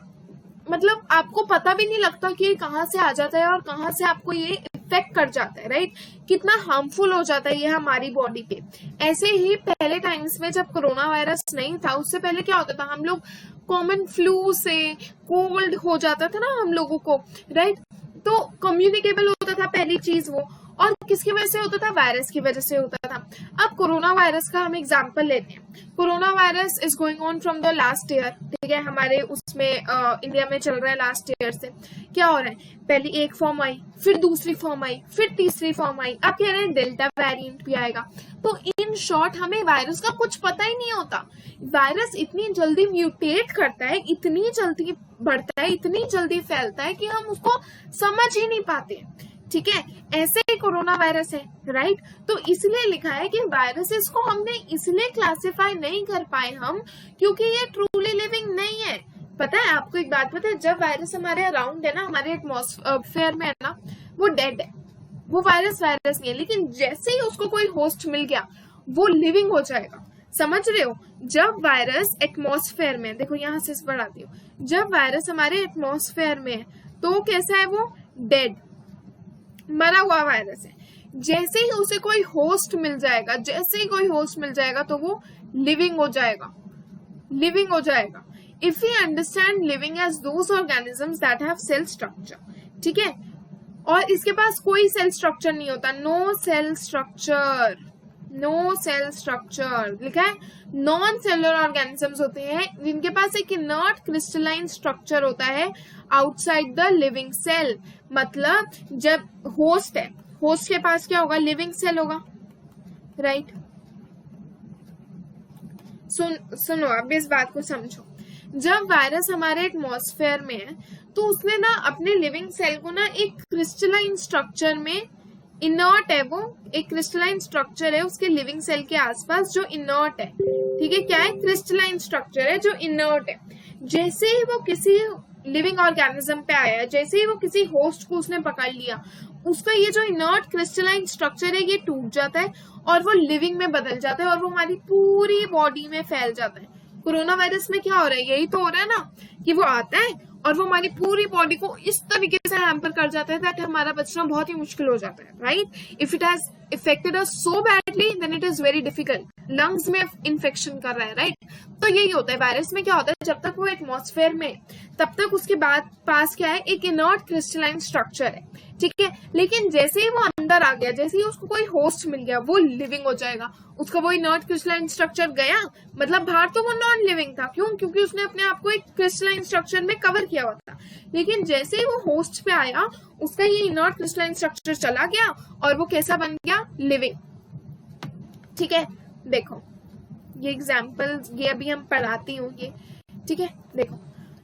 मतलब आपको पता भी नहीं लगता कि कहाँ से आ जाता है और कहाँ से आपको ये इफेक्ट कर जाता है, राइट। कितना हार्मफुल हो जाता है ये हमारी बॉडी पे। ऐसे ही पहले टाइम्स में जब कोरोना वायरस नहीं था उससे पहले क्या होता था, हम लोग कॉमन फ्लू से कोल्ड हो जाता था ना हम लोगों को, राइट। तो कम्युनिकेबल होता था पहली चीज वो, और किसकी वजह से होता था, वायरस की वजह से होता था। अब कोरोना वायरस का हम एग्जांपल लेते हैं। Corona virus is going on from the last year, ठीक है, हमारे उसमें इंडिया में चल रहा है लास्ट ईयर से। क्या हो रहा है, पहली एक फॉर्म आई, फिर दूसरी फॉर्म आई, फिर तीसरी फॉर्म आई, अब कह रहे हैं डेल्टा वेरिएंट भी आएगा। तो इन शॉर्ट हमें वायरस का कुछ पता ही नहीं होता। वायरस इतनी जल्दी म्यूटेट करता है, इतनी जल्दी बढ़ता है, इतनी जल्दी फैलता है कि हम उसको समझ ही नहीं पाते, ठीक है। ऐसे ही कोरोना वायरस है, राइट। तो इसलिए लिखा है कि वायरसेस को हमने इसलिए क्लासिफाई नहीं कर पाए हम क्योंकि ये ट्रूली लिविंग नहीं है। पता है आपको एक बात पता है, जब वायरस हमारे अराउंड है ना, हमारे एटमॉस्फेयर में है ना, वो डेड है, वो वायरस नहीं है, लेकिन जैसे ही उसको कोई होस्ट मिल गया वो लिविंग हो जाएगा। समझ रहे हो? जब वायरस एटमॉस्फेयर में, देखो यहाँ से बढ़ाती हूँ, जब वायरस हमारे एटमॉस्फेयर में है तो कैसा है? वो डेड, मरा हुआ वायरस है। जैसे ही उसे कोई होस्ट मिल जाएगा, तो वो लिविंग हो जाएगा। If we understand living as those organisms that have cell structure, ठीक है, और इसके पास कोई सेल स्ट्रक्चर नहीं होता, नो सेल स्ट्रक्चर लिखा है। नॉन सेलुलर ऑर्गेनिजम्स होते हैं जिनके पास एक इनर्ट क्रिस्टलाइन स्ट्रक्चर होता है आउटसाइड द लिविंग सेल। मतलब जब होस्ट है, होस्ट के पास क्या होगा? लिविंग सेल होगा, राइट? सुनो अब इस बात को समझो। जब वायरस हमारे एटमॉस्फेयर में है तो उसने ना अपने लिविंग सेल को ना एक क्रिस्टलाइन स्ट्रक्चर में, इनर्ट है वो, एक क्रिस्टलाइन स्ट्रक्चर है उसके लिविंग सेल के आसपास जो इनर्ट है, ठीक है? क्या है? क्रिस्टलाइन स्ट्रक्चर है जो इनर्ट है। जैसे ही वो किसी लिविंग ऑर्गेनिज्म पे आया, जैसे ही वो किसी होस्ट को उसने पकड़ लिया, उसका ये जो इनर्ट क्रिस्टलाइन स्ट्रक्चर है ये टूट जाता है और वो लिविंग में बदल जाता है और वो हमारी पूरी बॉडी में फैल जाता है। कोरोना वायरस में क्या हो रहा है? यही तो हो रहा है ना, कि वो आता है और वो हमारी पूरी बॉडी को इस तरीके से हैम्पर कर जाता है दैट हमारा बचना बहुत ही मुश्किल हो जाता है, right? If it has affected us so badly then it is very difficult. Lungs में इन्फेक्शन कर रहा है, राइट? तो यही होता है वायरस में। क्या होता है? जब तक वो एटमॉस्फेयर में, तब तक उसके बाद पास क्या है? एक इनर्ट क्रिस्टलाइन स्ट्रक्चर है, ठीक है? लेकिन जैसे ही वो अंदर आ गया, जैसे ही उसको कोई होस्ट मिल गया, वो लिविंग हो जाएगा। उसका वो इनर्ट क्रिस्टलाइन स्ट्रक्चर गया, मतलब बाहर तो वो नॉन लिविंग था। क्यों? क्योंकि उसने अपने आप को एक क्रिस्टलाइन स्ट्रक्चर में कवर किया हुआ था। लेकिन जैसे ही वो होस्ट पे आया, उसका ये इनर्ट क्रिस्टलाइन स्ट्रक्चर चला गया और वो कैसा बन गया? लिविंग, ठीक है? देखो ये एग्जाम्पल, ये अभी हम पढ़ाती हूँ ये, ठीक है? देखो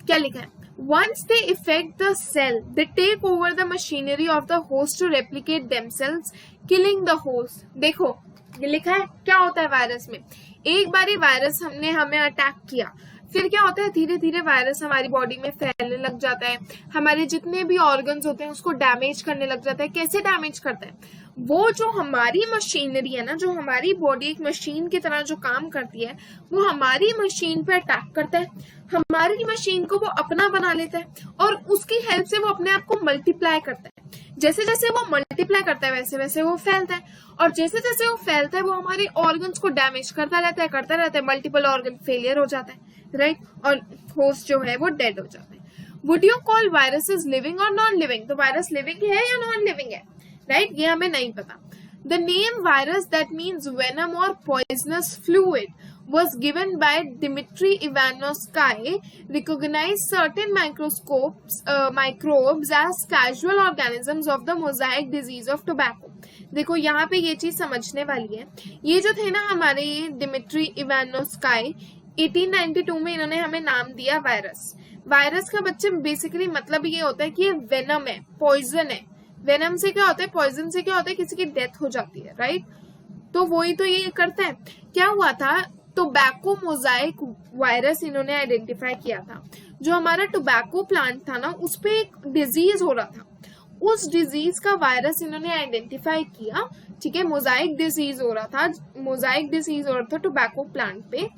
क्या लिखा है। Once they affect the cell, they take over the machinery of the host to replicate themselves, killing the host. देखो ये लिखा है। क्या होता है वायरस में? एक बारी वायरस हमें अटैक किया, फिर क्या होता है? धीरे धीरे वायरस हमारी बॉडी में फैलने लग जाता है, हमारे जितने भी ऑर्गन्स होते हैं उसको डैमेज करने लग जाता है। कैसे डैमेज करता है? वो जो हमारी मशीनरी है ना, जो हमारी बॉडी एक मशीन की तरह जो काम करती है, वो हमारी मशीन पे अटैक करता है, हमारी मशीन को वो अपना बना लेता है और उसकी हेल्प से वो अपने आप को मल्टीप्लाई करता है। जैसे जैसे वो मल्टीप्लाई करता है वैसे वैसे वो फैलता है, और जैसे जैसे वो फैलता है वो हमारे ऑर्गन्स को डैमेज करता रहता है, मल्टीपल ऑर्गन फेलियर हो जाता है, राइट? और होस्ट जो है वो डेड हो जाता है। Would you call viruses living और नॉन लिविंग? तो वायरस लिविंग है या नॉन लिविंग है, राइट? ये हमें नहीं पता। The name virus, that means venom or poisonous fluid, was given by Dmitry Ivanovsky, recognized certain microbes as casual organisms of the mosaic disease of tobacco. देखो यहाँ पे ये चीज समझने वाली है। ये जो थे ना हमारे डिमिट्री इवानोस्काई, 1892 में इन्होंने हमें नाम दिया वायरस। वायरस का बच्चे बेसिकली मतलब ये होता है कि ये वेनम है, पॉइजन है। वेनम से क्या होता है? पॉइजन से क्या होता है? किसी की डेथ हो जाती है, राइट? तो वही तो ये करता है। क्या हुआ था? टोबैको मोजाइक वायरस इन्होंने आइडेंटिफाई किया था। जो हमारा टोबैको प्लांट था ना, उस पे एक डिजीज हो रहा था, उस डिजीज का वायरस इन्होंने आइडेंटिफाई किया, ठीक है? मोजाइक डिजीज हो रहा था टोबैको प्लांट पे,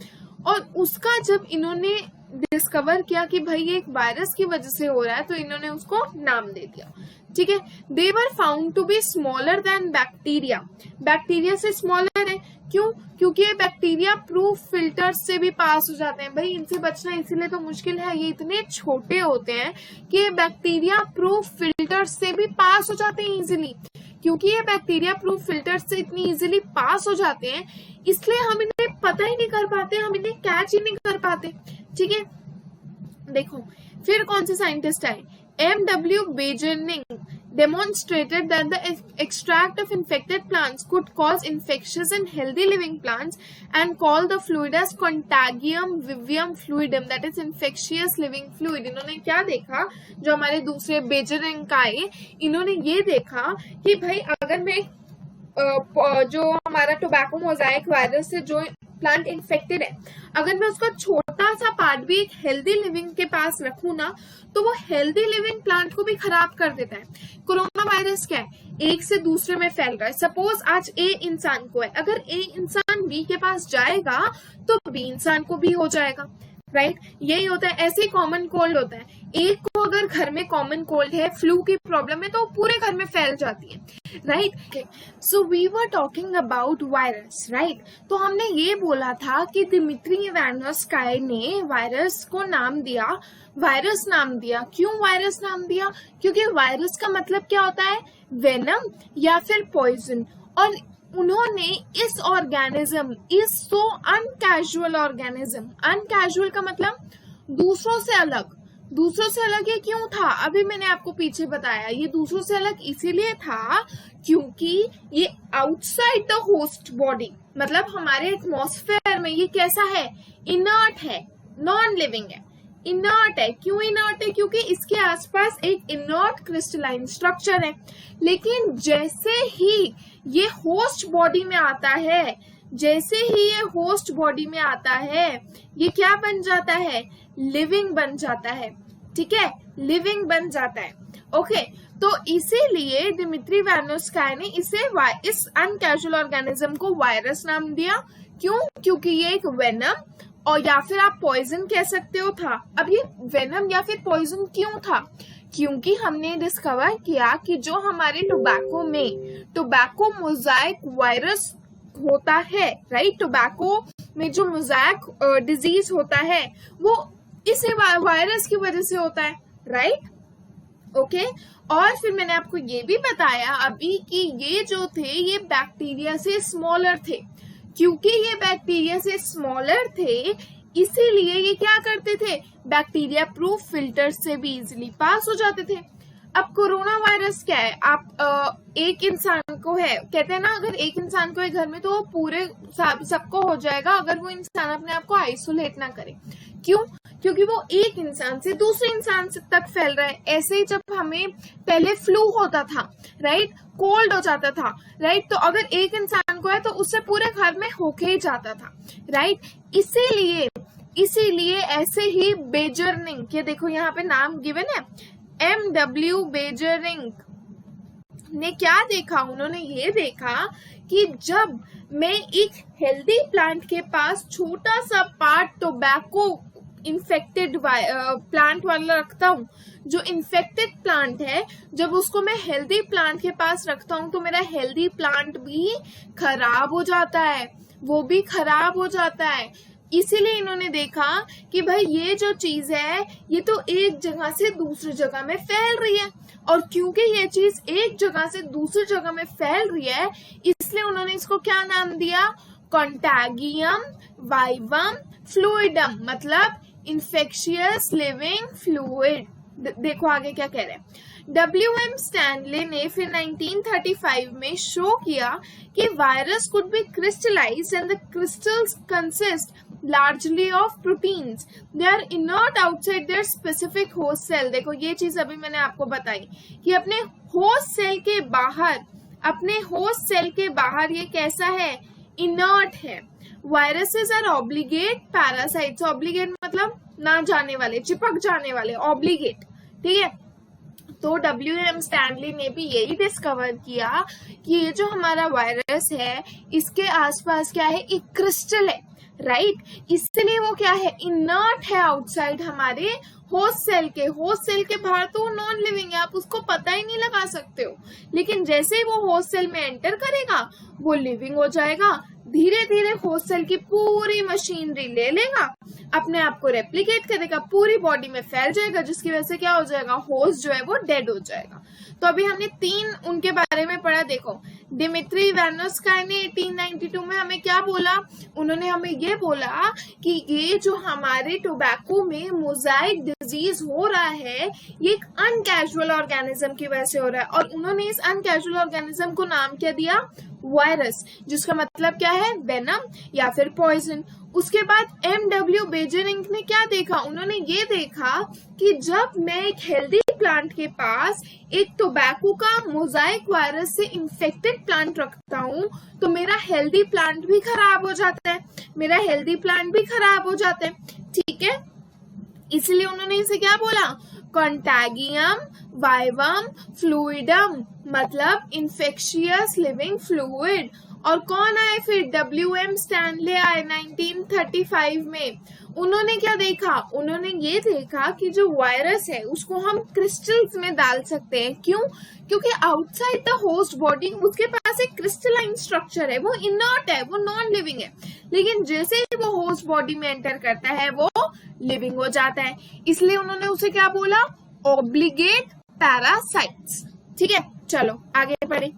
और उसका जब इन्होंने डिस्कवर किया कि भाई ये एक वायरस की वजह से हो रहा है, तो इन्होंने उसको नाम दे दिया, ठीक है? They were found to be smaller than bacteria. Bacteria से स्मॉलर है, क्यों? क्योंकि ये बैक्टीरिया प्रूफ फिल्टर से भी पास हो जाते हैं। भाई इनसे बचना इसीलिए तो मुश्किल है, ये इतने छोटे होते हैं कि ये बैक्टीरिया प्रूफ फिल्टर से भी पास हो जाते हैं इजीली। क्योंकि ये बैक्टीरिया प्रूफ फिल्टर से इतनी इजीली पास हो जाते हैं, इसलिए हम इन्हें पता ही नहीं कर पाते, हम इन्हें कैच ही नहीं कर पाते, ठीक है? देखो फिर कौन से साइंटिस्ट आए? M.W. Beijing demonstrated that the extract of infected plants could cause infections in healthy living plants and called the fluid as Contagium vivium fluidum, that is infectious living fluid. इन्होंने क्या देखा? जो हमारे दूसरे बेजरिंग का है, इन्होंने ये देखा कि भाई अगर मैं जो हमारा टोबैको मोजाइक वायरस से जो प्लांट इन्फेक्टेड है, अगर मैं उसका छोटा सा पार्ट भी एक हेल्दी लिविंग के पास रखूं ना, तो वो हेल्दी लिविंग प्लांट को भी खराब कर देता है। कोरोना वायरस क्या है, एक से दूसरे में फैल रहा है। सपोज आज ए इंसान को है, अगर ए इंसान बी के पास जाएगा तो बी इंसान को भी हो जाएगा, राइट? यही होता है। ऐसे ही कॉमन कोल्ड होता है, एक को अगर घर में कॉमन कोल्ड है, फ्लू की प्रॉब्लम है, तो पूरे घर में फैल जाती है, right? So we were talking about virus, right? तो हमने ये बोला था कि दिमित्री इवानोस्काई ने वायरस को नाम दिया, वायरस नाम दिया। क्यों वायरस नाम दिया? क्योंकि वायरस का मतलब क्या होता है, वेनम या फिर पॉइजन। और उन्होंने इस ऑर्गेनिज्म, इस सो अनकैजुअल ऑर्गेनिज्म, अनकैजुअल का मतलब दूसरों से अलग। दूसरों से अलग ये क्यों था, अभी मैंने आपको पीछे बताया। ये दूसरों से अलग इसीलिए था क्योंकि ये आउटसाइड द होस्ट बॉडी, मतलब हमारे एटमॉस्फेयर में ये कैसा है, इनर्ट है, नॉन लिविंग है, इनर्ट है। क्यों इनर्ट है? क्योंकि इसके आसपास एक इनर्ट क्रिस्टलाइन स्ट्रक्चर है। लेकिन जैसे ही ये होस्ट बॉडी में आता है, जैसे ही ये होस्ट बॉडी में आता है, ये क्या बन जाता है, लिविंग बन जाता है, ठीक है, लिविंग बन जाता है। ओके, तो इसीलिए दिमित्री इवानोस्काई ने इस अनकैजुअल ऑर्गेनिज्म को वायरस नाम दिया। क्यों? क्योंकि ये एक वेनम और या फिर आप पॉइजन कह सकते हो था। अब ये वेनम या फिर पॉइजन क्यों था? क्योंकि हमने डिस्कवर किया कि जो हमारे टोबैको में टोबैको मोजाइक वायरस होता है, राइट? टोबैको में जो मोजाइक डिजीज होता है वो इसी वायरस की वजह से होता है, राइट? ओके, और फिर मैंने आपको ये भी बताया अभी कि ये जो थे ये बैक्टीरिया से स्मॉलर थे। क्योंकि ये बैक्टीरिया से स्मॉलर थे इसीलिए ये क्या करते थे, बैक्टीरिया प्रूफ फिल्टर से भी इजीली पास हो जाते थे। अब कोरोना वायरस क्या है, आप एक इंसान को है, कहते हैं ना अगर एक इंसान को है घर में तो पूरे सबको हो जाएगा अगर वो इंसान अपने आप को आइसोलेट ना करे। क्यों? क्योंकि वो एक इंसान से दूसरे इंसान से तक फैल रहा है। ऐसे ही जब हमें पहले फ्लू होता था, राइट, कोल्ड हो जाता था, राइट, तो अगर एक इंसान को है तो उससे पूरे घर में होके ही जाता था, राइट? इसीलिए ऐसे ही बेजरिंग, ये देखो यहाँ पे नाम गिवन है, MW बेजरिंग ने क्या देखा, उन्होंने ये देखा कि जब मैं एक हेल्दी प्लांट के पास छोटा सा पार्ट टोबैको इन्फेक्टेड प्लांट वाला रखता हूँ, जो इन्फेक्टेड प्लांट है, जब उसको मैं हेल्दी प्लांट के पास रखता हूँ तो मेरा हेल्दी प्लांट भी खराब हो जाता है, वो भी खराब हो जाता है। इसीलिए इन्होंने देखा कि भाई ये जो चीज है ये तो एक जगह से दूसरी जगह में फैल रही है, और क्योंकि ये चीज एक जगह से दूसरी जगह में फैल रही है इसलिए उन्होंने इसको क्या नाम दिया, कॉन्टैगियम वाइवम फ्लूइडम, मतलब इन्फेक्शियस लिविंग फ्लूइड। देखो आगे क्या कह रहे हैं। WM स्टैनले ने फिर 1935 में शो किया कि virus could be crystallised and the crystals consist largely of proteins. They are inert outside their specific host cell. देखो ये चीज अभी मैंने आपको बताई कि अपने होस्ट सेल के बाहर, अपने होस्ट सेल के बाहर ये कैसा है, इनर्ट है। Viruses are obligate parasites, obligate मतलब ना जाने वाले, चिपक जाने वाले, ऑब्लिगेट, ठीक है। तो WM स्टैनली ने भी यही डिस्कवर किया कि ये जो हमारा वायरस है इसके आसपास क्या है, एक क्रिस्टल है, राइट, इसलिए वो क्या है, इनर्ट है आउटसाइड हमारे होस्ट सेल के। होस्ट सेल के बाहर तो वो नॉन लिविंग है, आप उसको पता ही नहीं लगा सकते हो, लेकिन जैसे ही वो होस्ट सेल में एंटर करेगा वो लिविंग हो जाएगा। धीरे धीरे होस्ट सेल की पूरी मशीनरी ले लेगा, अपने आप को रेप्लिकेट करेगा, पूरी बॉडी में फैल जाएगा, जिसकी वजह से क्या हो जाएगा, होस्ट जो है वो डेड हो जाएगा। तो अभी हमने 3 उनके बारे में पढ़ा। देखो दिमित्री इवानोस्काई ने 1892 में हमें क्या बोला, उन्होंने हमें ये बोला कि ये जो हमारे टोबैको में मोजाइक डिजीज हो रहा है ये एक अनकैजुअल ऑर्गेनिज्म की वजह से हो रहा है, और उन्होंने इस अनकैजुअल ऑर्गेनिज्म को नाम क्या दिया, वायरस, जिसका मतलब क्या है, वेनम या फिर पॉइजन। उसके बाद MW बेजरिंग ने क्या देखा, उन्होंने ये देखा कि जब मैं एक हेल्दी प्लांट के पास एक टोबैको का मोजाइक वायरस से इन्फेक्टेड प्लांट रखता हूँ तो मेरा हेल्दी प्लांट भी खराब हो जाता है। मेरा हेल्दी प्लांट भी खराब हो जाता है, ठीक है। इसलिए उन्होंने इसे क्या बोला, कॉन्टैगियम वाइवम फ्लूइडम, मतलब इन्फेक्शियस लिविंग फ्लूइड। और कौन आए फिर, WM स्टैनले आए 1935 में। उन्होंने क्या देखा, उन्होंने ये देखा कि जो वायरस है उसको हम क्रिस्टल्स में डाल सकते हैं। क्यों, क्योंकि आउटसाइड द होस्ट बॉडी उसके पास एक क्रिस्टलाइन स्ट्रक्चर है, वो इनर्ट है, वो नॉन लिविंग है। लेकिन जैसे ही वो होस्ट बॉडी में एंटर करता है वो लिविंग हो जाता है। इसलिए उन्होंने उसे क्या बोला, ऑब्लिगेट पैरासाइट्स, ठीक है। चलो आगे बढ़े।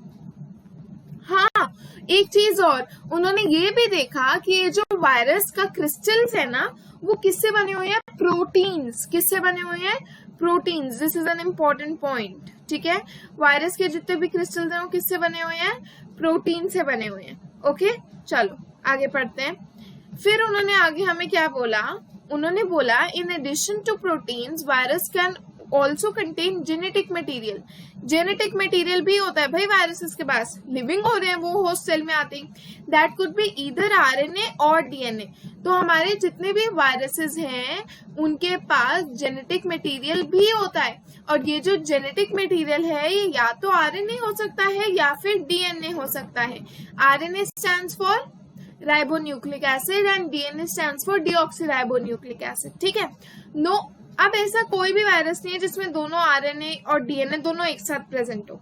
हाँ, एक चीज और, उन्होंने ये भी देखा कि ये जो वायरस का क्रिस्टल्स है ना, वो किससे बने हुए हैं, प्रोटीन्स। किससे बने हुए हैं, proteins. This is an important point, ठीक है। वायरस के जितने भी क्रिस्टल्स हैं वो किससे बने हुए हैं, प्रोटीन से बने हुए हैं। ओके, चलो आगे पढ़ते हैं। फिर उन्होंने आगे हमें क्या बोला, उन्होंने बोला in addition to proteins virus can also contain genetic material. Genetic material भी होता है भाई वायरसेस के पास, लिविंग हो रहे हैं वो होस्ट सेल में आते हैं। That could be either RNA और DNA। तो हमारे जितने भी वायरसेस हैं उनके पास जेनेटिक मटेरियल भी होता है। और ये जो जेनेटिक मटेरियल है ये या तो RNA हो सकता है या फिर DNA हो सकता है। RNA stands for ribonucleic acid and DNA stands for deoxyribonucleic acid, ठीक है। नो, अब ऐसा कोई भी वायरस नहीं है जिसमें दोनों RNA और DNA दोनों एक साथ प्रेजेंट हो।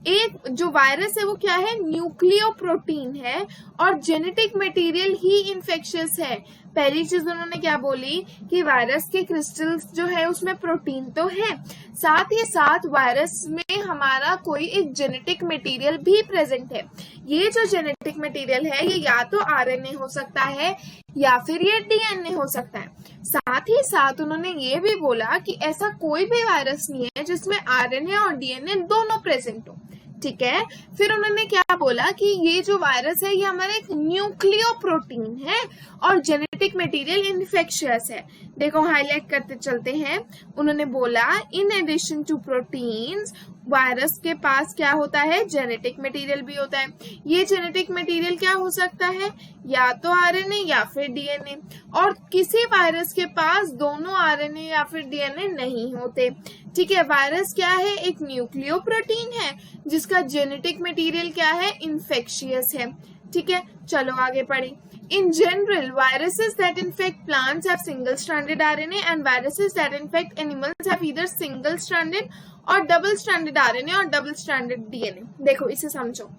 एक जो वायरस है वो क्या है, न्यूक्लियोप्रोटीन है और जेनेटिक मटेरियल ही इन्फेक्शियस है। पहली चीज उन्होंने क्या बोली कि वायरस के क्रिस्टल्स जो है उसमें प्रोटीन तो है, साथ ही साथ वायरस में हमारा कोई एक जेनेटिक मटेरियल भी प्रेजेंट है। ये जो जेनेटिक मटेरियल है ये या तो RNA हो सकता है या फिर ये DNA हो सकता है। साथ ही साथ उन्होंने ये भी बोला कि ऐसा कोई भी वायरस नहीं है जिसमें RNA और DNA दोनों प्रेजेंट हो, ठीक है। फिर उन्होंने क्या बोला कि ये जो वायरस है ये हमारा एक न्यूक्लियोप्रोटीन है और जेनेटिक मटेरियल इन्फेक्शियस है। देखो हाईलाइट करते चलते हैं। उन्होंने बोला in addition to proteins virus के पास क्या होता है, जेनेटिक मटेरियल भी होता है। ये जेनेटिक मटेरियल क्या हो सकता है, या तो RNA या फिर DNA। और किसी वायरस के पास दोनों RNA या फिर DNA नहीं होते, ठीक है। वायरस क्या है, एक न्यूक्लियोप्रोटीन है जिसका जेनेटिक मटेरियल क्या है, इन्फेक्शियस है, ठीक है। चलो आगे पढ़े। In general, viruses that infect plants have single-stranded RNA and viruses that infect animals have either single-stranded और double-stranded RNA और double-stranded DNA। देखो इसे समझो।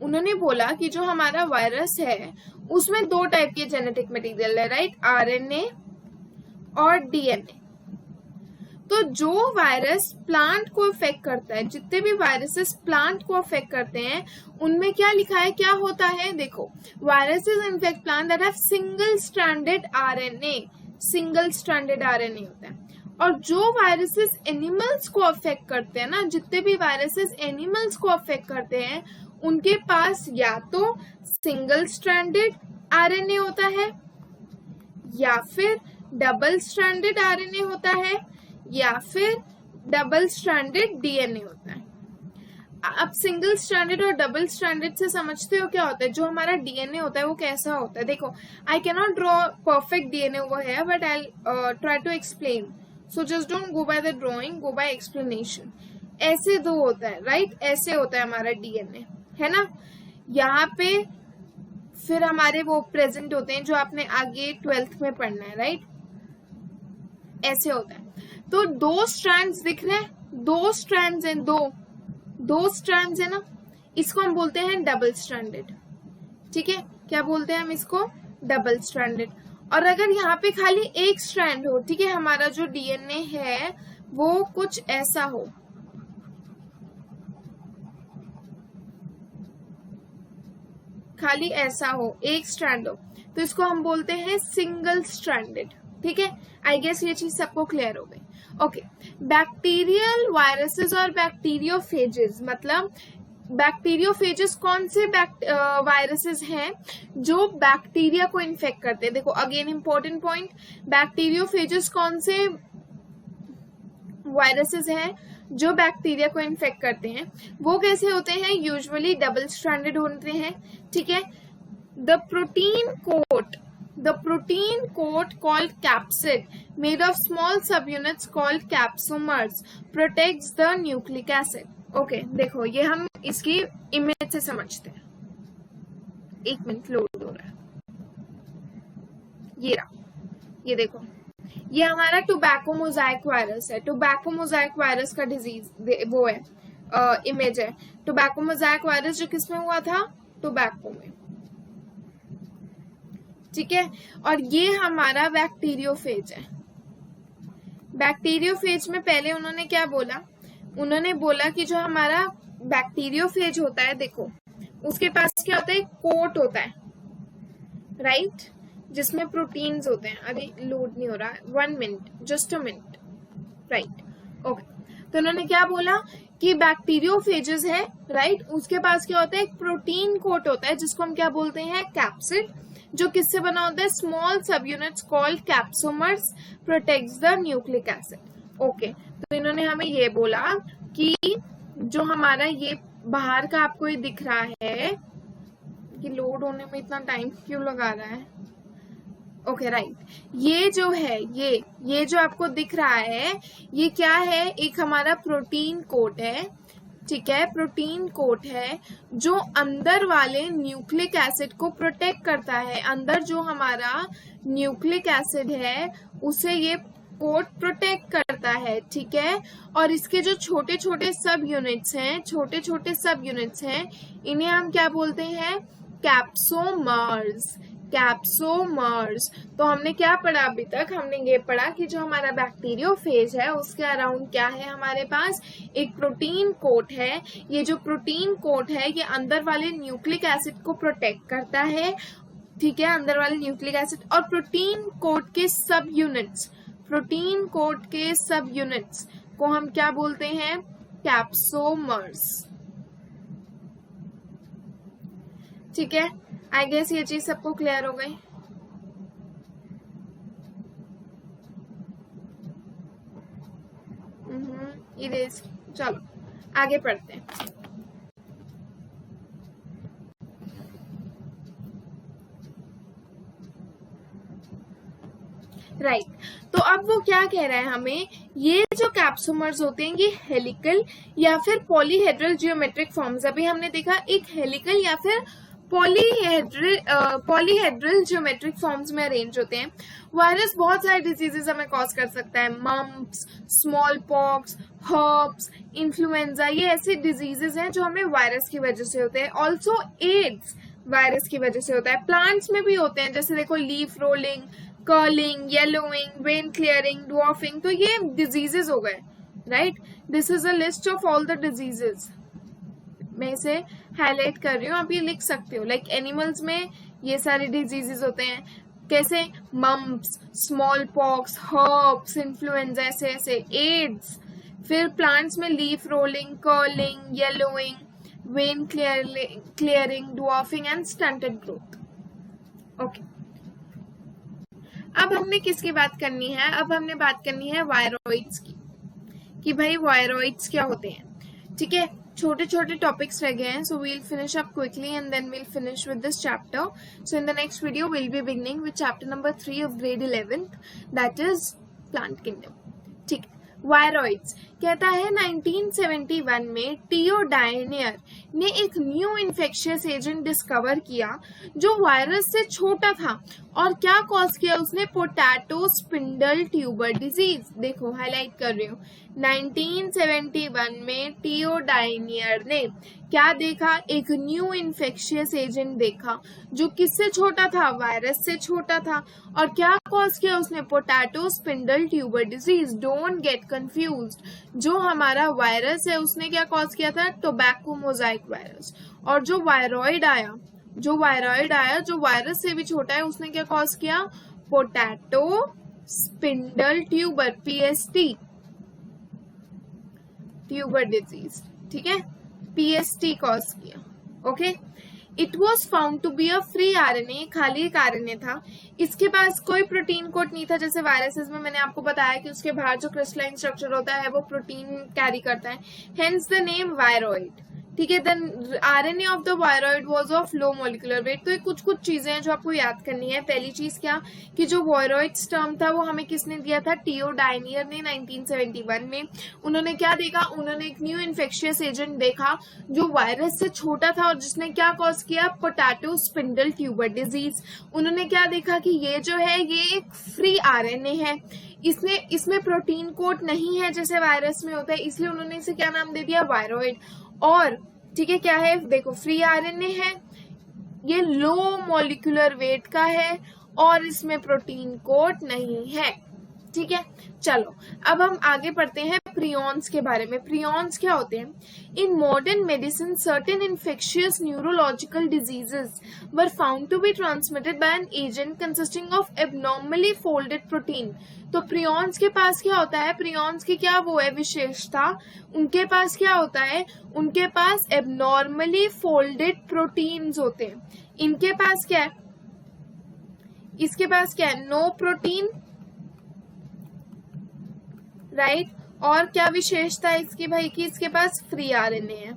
उन्होंने बोला कि जो हमारा वायरस है उसमें दो टाइप के जेनेटिक मटेरियल है, राइट, RNA और DNA। तो जो वायरस प्लांट को अफेक्ट करता है, जितने भी वायरसेस प्लांट को अफेक्ट करते हैं उनमें क्या लिखा है, क्या होता है, देखो viruses infect plant that have single stranded RNA, single stranded RNA होता है। और जो वायरसेस एनिमल्स को अफेक्ट करते हैं ना, जितने भी वायरसेस एनिमल्स को अफेक्ट करते हैं उनके पास या तो सिंगल स्ट्रैंडेड RNA होता है या फिर डबल स्ट्रैंडेड RNA होता है या फिर डबल स्ट्रैंडेड DNA होता है। अब सिंगल स्ट्रैंडेड और डबल स्ट्रैंडेड से समझते हो क्या होता है, जो हमारा DNA होता है वो कैसा होता है। देखो I can not draw perfect DNA over here but I try to explain, so just don't go by the drawing, go by explanation. ऐसे दो होता है, राइट, ऐसे होता है हमारा DNA, है ना। यहाँ पे फिर हमारे वो प्रेजेंट होते हैं जो आपने आगे 12th में पढ़ना है, राइट, ऐसे होता है। तो दो स्ट्रैंड्स दिख रहे हैं, दो स्ट्रैंड्स हैं, दो स्ट्रैंड्स है ना, इसको हम बोलते हैं डबल स्ट्रैंडेड, ठीक है। क्या बोलते हैं हम इसको, डबल स्ट्रैंडेड। और अगर यहाँ पे खाली एक स्ट्रैंड हो, ठीक है, हमारा जो DNA है वो कुछ ऐसा हो, खाली ऐसा हो, एक स्ट्रैंड हो, तो इसको हम बोलते हैं सिंगल स्ट्रैंडेड, ठीक है। आई गेस ये चीज सबको क्लियर हो गई। ओके, बैक्टीरियल वायरसेस और बैक्टीरियोफेजेस, मतलब बैक्टीरियोफेजेस कौन से वायरसेस हैं जो बैक्टीरिया को इन्फेक्ट करते हैं। देखो अगेन इंपॉर्टेंट पॉइंट, बैक्टीरियोफेजेस कौन से वायरसेस हैं जो बैक्टीरिया को इन्फेक्ट करते हैं। वो कैसे होते हैं, यूजुअली डबल स्ट्रैंडेड होते हैं, ठीक है। The protein coat called capsid, made of small subunits called capsomers, protects the nucleic acid. Okay, देखो ये हम इसकी इमेज से समझते हैं. एक मिनट लोड हो रहा है. ये रहा, ये देखो, ये हमारा टोबैको मोजाइक वायरस है. टोबैको मोजाइक वायरस का डिजीज वो है, इमेज है. टोबैको मोजाइक वायरस जो किसमें हुआ था? टोबैको में. ठीक है. और ये हमारा बैक्टीरियोफेज है. बैक्टीरियोफेज में पहले उन्होंने क्या बोला? उन्होंने बोला कि जो हमारा बैक्टीरियोफेज होता है, देखो उसके पास क्या होता है? कोट होता है, राइट, जिसमें प्रोटीन्स होते हैं. अरे लोड नहीं हो रहा है, 1 minute, just a minute, right. Okay, तो उन्होंने क्या बोला कि बैक्टीरियोफेजेस है, राइट, उसके पास क्या होता है? एक प्रोटीन कोट होता है जिसको हम क्या बोलते हैं? कैप्सिड, जो किससे बना होता है? स्मॉल सब units called capsomeres, protects the nucleic acid. Okay, तो इन्होंने हमें ये बोला कि जो हमारा ये बाहर का आपको ये दिख रहा है कि लोड होने में इतना टाइम क्यों लगा रहा है? ओके, राइट, ये जो है ये जो आपको दिख रहा है, ये क्या है? एक हमारा प्रोटीन कोट है. ठीक है, प्रोटीन कोट है जो अंदर वाले न्यूक्लिक एसिड को प्रोटेक्ट करता है. अंदर जो हमारा न्यूक्लिक एसिड है उसे ये कोट प्रोटेक्ट करता है. ठीक है, और इसके जो छोटे छोटे सब यूनिट्स हैं, इन्हें हम क्या बोलते हैं? कैप्सोमर्स. कैप्सोमर्स. तो हमने क्या पढ़ा अभी तक? हमने ये पढ़ा कि जो हमारा बैक्टीरियोफेज है उसके अराउंड क्या है? हमारे पास एक प्रोटीन कोट है. ये जो प्रोटीन कोट है ये अंदर वाले न्यूक्लिक एसिड को प्रोटेक्ट करता है. ठीक है, अंदर वाले न्यूक्लिक एसिड और प्रोटीन कोट के सब यूनिट्स को हम क्या बोलते हैं? कैप्सोमर्स. ठीक है, आई गेस ये चीज सबको क्लियर हो गई. इरेज. चलो आगे पढ़ते हैं. राइट, तो अब वो क्या कह रहा है हमें? ये जो कैप्सोमर्स होते हैं ये हेलिकल या फिर पॉलीहेड्रल जियोमेट्रिक फॉर्म्स. अभी हमने देखा एक हेलिकल या फिर पॉलीहेड्रल ज्योमेट्रिक फॉर्म्स में अरेंज होते हैं. वायरस बहुत सारे डिजीजेस हमें कॉज कर सकता है. Mumps, small pox, herbs, influenza, ये ऐसे डिजीजेस हैं जो हमें वायरस की वजह से होते हैं. ऑल्सो एड्स वायरस की वजह से होता है. प्लांट्स में भी होते हैं, जैसे देखो leaf rolling, curling, yellowing, when clearing, dwarfing. तो ये डिजीजेस हो गए, right. This is a list of all the diseases. मैं इसे हाईलाइट कर रही हूँ, आप ये लिख सकते हो. लाइक एनिमल्स में ये सारे डिजीजेस होते हैं. कैसे? Mumps, small pox, herbs, influenza, ऐसे ऐसे. एड्स. फिर प्लांट्स में leaf rolling, curling, yellowing, when clearing, dwarfing and stunted growth. Okay, अब हमने किसकी बात करनी है? अब हमने बात करनी है वायरॉइड्स की, कि भाई वायरॉइड्स क्या होते हैं. ठीक है, छोटे छोटे टॉपिक्स रह गए हैं. So we'll finish up quickly and then we'll finish with this chapter. So in the next video we'll be beginning with chapter number 3 of grade 11th, that is plant kingdom. ठीक है, viroids कहता है 1971 में TO डायनियर ने एक new infectious agent discover किया जो virus से छोटा था. और क्या कॉज किया उसने? Potato spindle tuber disease. देखो हाईलाइट कर रही हूँ. 1971 में टीओ डायनियर ने क्या देखा? एक न्यू इन्फेक्शियस एजेंट देखा जो किससे छोटा था? वायरस से छोटा था. और क्या कॉज किया उसने? Potato spindle tuber disease. Don't get confused. जो हमारा वायरस है उसने क्या कॉज किया था? Tobacco Mosaic virus. और जो वायरॉइड आया जो वायरस से भी छोटा है, उसने क्या कॉज किया? Potato spindle tuber, PST, tuber disease. ठीक है, पीएसटी कॉज किया. Okay, it was found to be a free RNA. खाली एक आरएनए था. इसके पास कोई प्रोटीन कोड नहीं था. जैसे वायरसेस में मैंने आपको बताया कि उसके बाहर जो क्रिस्टलाइन स्ट्रक्चर होता है वो प्रोटीन कैरी करता है. Hence the name viroid. ठीक है। Then RNA of the viroid was of low molecular weight. तो ये कुछ कुछ चीजें हैं जो आपको याद करनी है। पहली चीज क्या कि जो वायरॉइड्स टर्म था वो हमें किसने दिया था, टीओ डायनियर ने 1971 में। उन्होंने क्या देखा, उन्होंने एक न्यू इन्फेक्शियस एजेंट देखा जो वायरस से छोटा था और जिसने क्या कॉज किया, पोटैटो स्पिंडल ट्यूबर डिजीज। उन्होंने क्या देखा कि ये जो है ये एक फ्री आरएनए है, इसमें प्रोटीन कोड नहीं है जैसे वायरस में होता है, इसलिए उन्होंने इसे क्या नाम दे दिया, वायरॉइड। और ठीक है, क्या है, देखो फ्री आरएनए है, ये लो मॉलिक्यूलर वेट का है और इसमें प्रोटीन कोड नहीं है। ठीक है, चलो अब हम आगे पढ़ते हैं प्रियॉन्स के बारे में। प्रियॉन्स क्या होते हैं? In modern medicine certain infectious neurological diseases were found to be transmitted by an agent consisting of abnormally folded protein. तो प्रियॉन्स के पास क्या होता है, प्रियॉन्स की क्या वो है विशेषता, उनके पास क्या होता है, उनके पास एबनॉर्मली फोल्डेड प्रोटीन्स होते हैं। इनके पास क्या है, इसके पास क्या है, नो प्रोटीन, राइट। और क्या विशेषता है इसकी भाई की, इसके पास फ्री आरएनए है,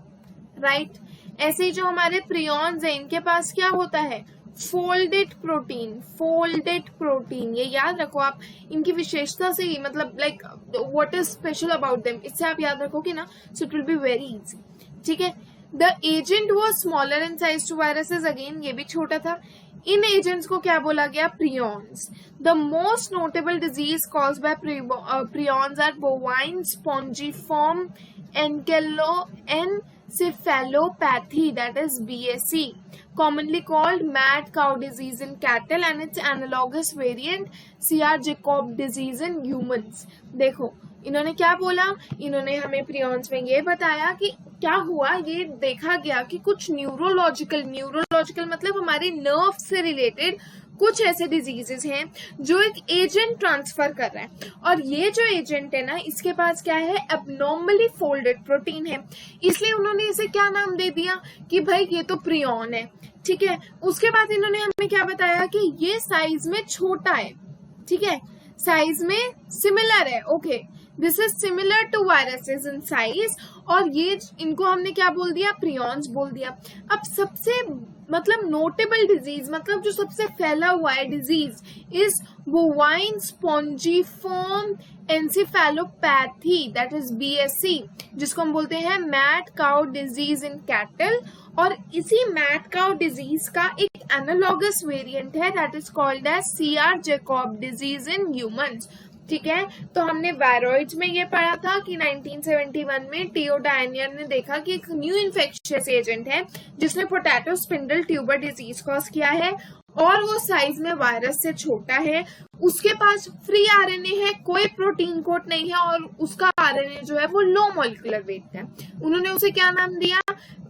राइट। ऐसे ही जो हमारे प्रियॉन्स है इनके पास क्या होता है, फोल्डेड प्रोटीन, फोल्डेड प्रोटीन। ये याद रखो आप, इनकी विशेषता से ही मतलब like what is special about them, इससे आप याद रखोगे ना, so it will be very easy. ठीक है, the agent was smaller in size to viruses, again ये भी छोटा था। इन एजेंट्स को क्या बोला गया, prions. The most notable disease caused by prions are bovine spongiform encephalopathy, that is BSE, commonly called mad cow disease in cattle and its analogous variant CR-Jacob disease in humans। देखो इन्होंने क्या बोला, इन्होंने हमें प्रियॉन्स में ये बताया कि क्या हुआ, ये देखा गया कि कुछ न्यूरोलॉजिकल मतलब हमारे नर्व से रिलेटेड कुछ ऐसे डिजीजेस हैं जो एक एजेंट ट्रांसफर कर रहा है, और ये जो एजेंट है ना इसके पास क्या है, एबनॉर्मली फोल्डेड प्रोटीन है, इसलिए उन्होंने इसे क्या नाम दे दिया कि भाई ये तो प्रियॉन है। ठीक है, उसके बाद इन्होंने हमें क्या बताया कि ये साइज में छोटा है, ठीक है, साइज में सिमिलर है, okay, this is similar to viruses in size, और ये इनको हमने क्या बोल दिया, प्रियॉन्स बोल दिया। अब सबसे मतलब नोटेबल डिजीज, मतलब जो सबसे फैला हुआ है disease, is bovine spongiform encephalopathy, that is BSE, जिसको हम बोलते हैं mad cow disease in cattle. और इसी मैड काउ डिजीज का एक एनालॉगस वेरिएंट है, that is called as CR-Jacob disease in humans. ठीक है, तो हमने वायरॉइड्स में ये पढ़ा था कि 1971 में टीओ डायनियर ने देखा कि एक न्यू इन्फेक्शियस एजेंट है जिसने potato spindle tuber disease cause किया है, और वो साइज में वायरस से छोटा है, उसके पास फ्री आरएनए है, कोई प्रोटीन कोड नहीं है, और उसका आरएनए जो है वो लो मॉलिक्यूलर वेट है। उन्होंने उसे क्या नाम दिया,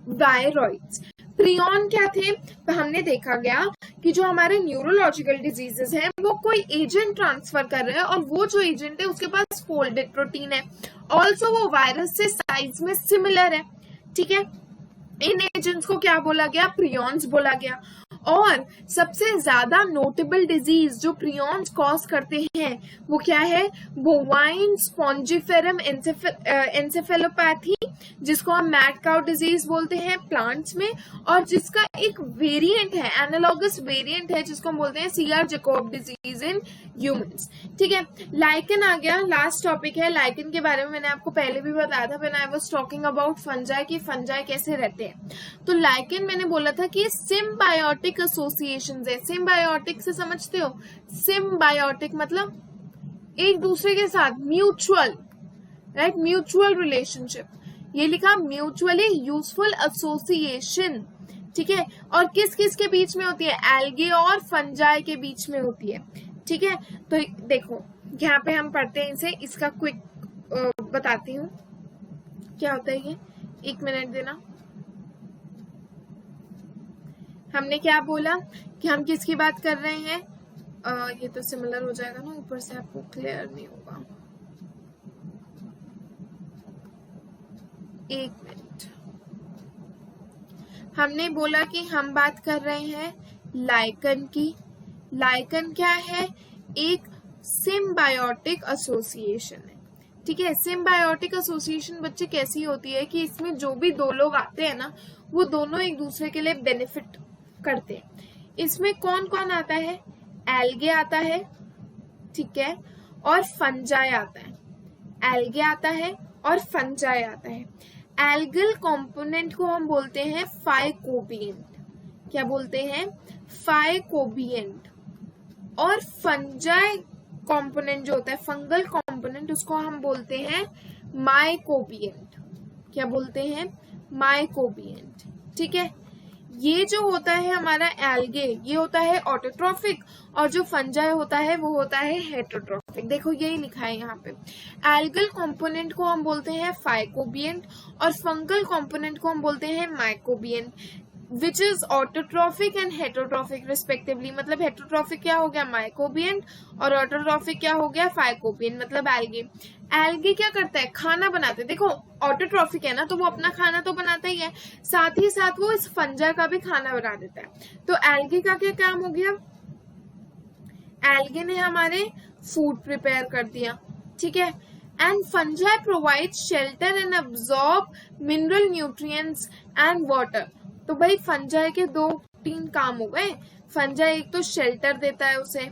वायरॉइड्स। प्रियॉन क्या थे, तो हमने देखा गया कि जो हमारे न्यूरोलॉजिकल डिजीजेस हैं वो कोई एजेंट ट्रांसफर कर रहे हैं, और वो जो एजेंट है उसके पास फोल्डेड प्रोटीन है, ऑल्सो वो वायरस से साइज में सिमिलर है। ठीक है, इन एजेंट्स को क्या बोला गया, प्रियॉन्स बोला गया। और सबसे ज्यादा नोटेबल डिजीज जो प्रियॉन्स कॉज करते हैं वो क्या है, बोवाइन स्पॉन्जिफेरम एन्सेफेलोपैथी, जिसको हम मैड काउ डिजीज बोलते हैं प्लांट्स में, और जिसका एक वेरिएंट है, एनालॉगस वेरिएंट है, जिसको हम बोलते हैं CR-Jacob डिजीज इन ह्यूमंस। ठीक है, लाइकन आ गया, लास्ट टॉपिक है। लाइकन के बारे में मैंने आपको पहले भी बताया था when I was talking about fungi, कि फंजाई कैसे रहते हैं। तो लाइकन मैंने बोला था कि सिम्बायोटिक एसोसिएशंस है। सिम्बायोटिक से समझते हो, सिम्बायोटिक मतलब एक दूसरे के साथ म्यूचुअल, राइट, म्यूचुअल रिलेशनशिप, ये लिखा म्यूचुअली यूजफुल एसोसिएशन। ठीक है, और किस किस के बीच में होती है, एल्गे और फंजाई के बीच में होती है। ठीक है, तो देखो यहाँ पे हम पढ़ते हैं इसे, इसका क्विक बताती हूँ क्या होता है ये, एक मिनट देना। हमने क्या बोला कि हम किसकी बात कर रहे हैं, ये तो सिमिलर हो जाएगा ना, ऊपर से आपको क्लियर नहीं होगा, एक मिनट। हमने बोला कि हम बात कर रहे हैं लाइकन की। लाइकन क्या है, एक सिम्बायोटिक एसोसिएशन है। ठीक है। सिम्बायोटिक एसोसिएशन बच्चे कैसी होती है कि इसमें जो भी दो लोग आते हैं ना, वो दोनों एक दूसरे के लिए बेनिफिट करते हैं। इसमें कौन कौन आता है? एल्गे आता है, ठीक है, और फंजाई आता है। एल्गे आता है और फंजाई आता है। एल्गल कंपोनेंट को हम बोलते हैं फाइकोबिएंट। क्या बोलते हैं? फाइकोबिएंट। और फंजाई कंपोनेंट जो होता है, फंगल कंपोनेंट, उसको हम बोलते हैं माइकोबिएंट। क्या बोलते हैं? माइकोबिएंट, ठीक है। ये जो होता है हमारा एल्गे, ये होता है ऑटोट्रॉफिक, और जो फंजाई होता है वो होता है हेटरोट्रॉफिक। देखो यही लिखा है यहाँ पे। एल्गल कंपोनेंट को हम बोलते हैं फाइकोबिएंट और फंगल कंपोनेंट को हम बोलते हैं mycobiont, which is autotrophic and heterotrophic respectively. मतलब हेटरोट्रॉफिक क्या हो गया? माइकोबिएंट, और ऑटोट्रॉफिक क्या हो गया? फाइकोबिएंट, मतलब एल्गे। एल्गे क्या करता है? खाना बनाते हैं। देखो ऑटोट्रॉफिक है ना, तो वो अपना खाना तो बनाता ही है, साथ ही साथ वो इस फंजाई का भी खाना बना देता है। तो एल्गे का क्या काम हो गया? एल्गे ने हमारे फूड प्रिपेयर कर दिया, ठीक है। And fungi provide shelter and absorb mineral nutrients and water. तो भाई फंजाई के 2-3 काम हो गए। फंजाई एक तो शेल्टर देता है उसे,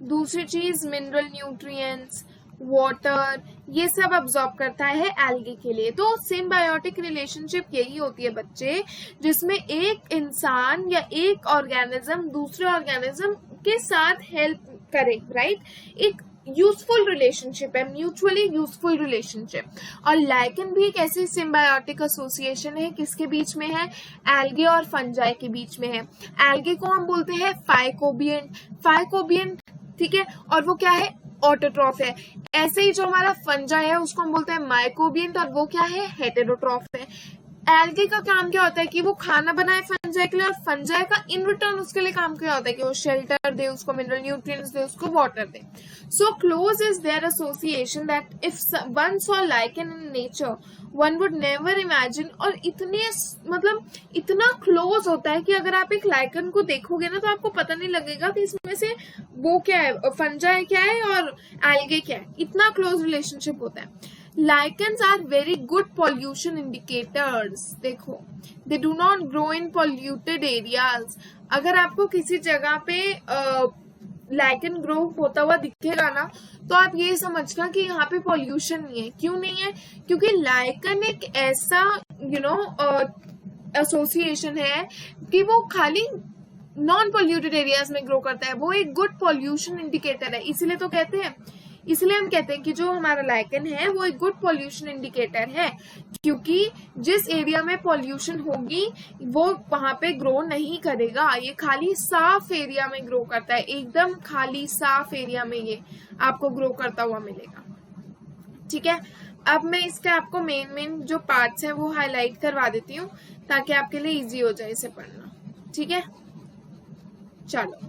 दूसरी चीज मिनरल न्यूट्रिएंट्स, वाटर, ये सब अब्सॉर्ब करता है एल्गे के लिए। तो सिम्बायोटिक रिलेशनशिप यही होती है बच्चे, जिसमें एक इंसान या एक ऑर्गेनिज्म दूसरे ऑर्गेनिज्म के साथ हेल्प करे, राइट। एक यूजफुल रिलेशनशिप है, म्यूचुअली यूजफुल रिलेशनशिप। और लाइकेन भी एक ऐसी सिम्बायोटिक एसोसिएशन है, किसके बीच में है? एल्गे और फंजाई के बीच में है। एल्गे को हम बोलते हैं फाइकोबिएंट। फाइकोबिएंट, ठीक है, और वो क्या है? ऑटोट्रॉफ है। ऐसे ही जो हमारा फंजाई है उसको हम बोलते हैं माइकोबिएंट, और वो क्या है? हेटेरोट्रॉफ है। एल्गे का काम क्या होता है कि वो खाना बनाए फंजाई के लिए, और फंजाई का इन रिटर्न उसके लिए काम क्या होता है कि वो शेल्टर दे, उसको मिनरल न्यूट्रिएंट्स दे, उसको वाटर दे। So close is their association that if one saw lichen in nature one would never imagine. और इतने मतलब इतना क्लोज होता है कि अगर आप एक लाइकन को देखोगे ना, तो आपको पता नहीं लगेगा कि इसमें से वो क्या है, फंजाई क्या है और एल्गे क्या है। इतना क्लोज रिलेशनशिप होता है। Lichens are very good pollution indicators. देखो, they do not grow in polluted areas. अगर आपको किसी जगह पे लाइकन ग्रो होता हुआ दिखेगा ना, तो आप ये समझना कि यहाँ पे पॉल्यूशन नहीं है। क्यों नहीं है? क्योंकि लाइकन एक ऐसा एसोसिएशन है कि वो खाली नॉन पॉल्यूटेड एरियाज में ग्रो करता है। वो एक गुड पॉल्यूशन इंडिकेटर है, इसीलिए तो कहते हैं, इसलिए हम कहते हैं कि जो हमारा लाइकन है वो एक गुड पॉल्यूशन इंडिकेटर है, क्योंकि जिस एरिया में पॉल्यूशन होगी वो वहां पे ग्रो नहीं करेगा। ये खाली साफ एरिया में ग्रो करता है, एकदम खाली साफ एरिया में ये आपको ग्रो करता हुआ मिलेगा, ठीक है। अब मैं इसका आपको मेन जो पार्ट्स हैं वो हाईलाइट करवा देती हूँ, ताकि आपके लिए इजी हो जाए इसे पढ़ना, ठीक है। चलो,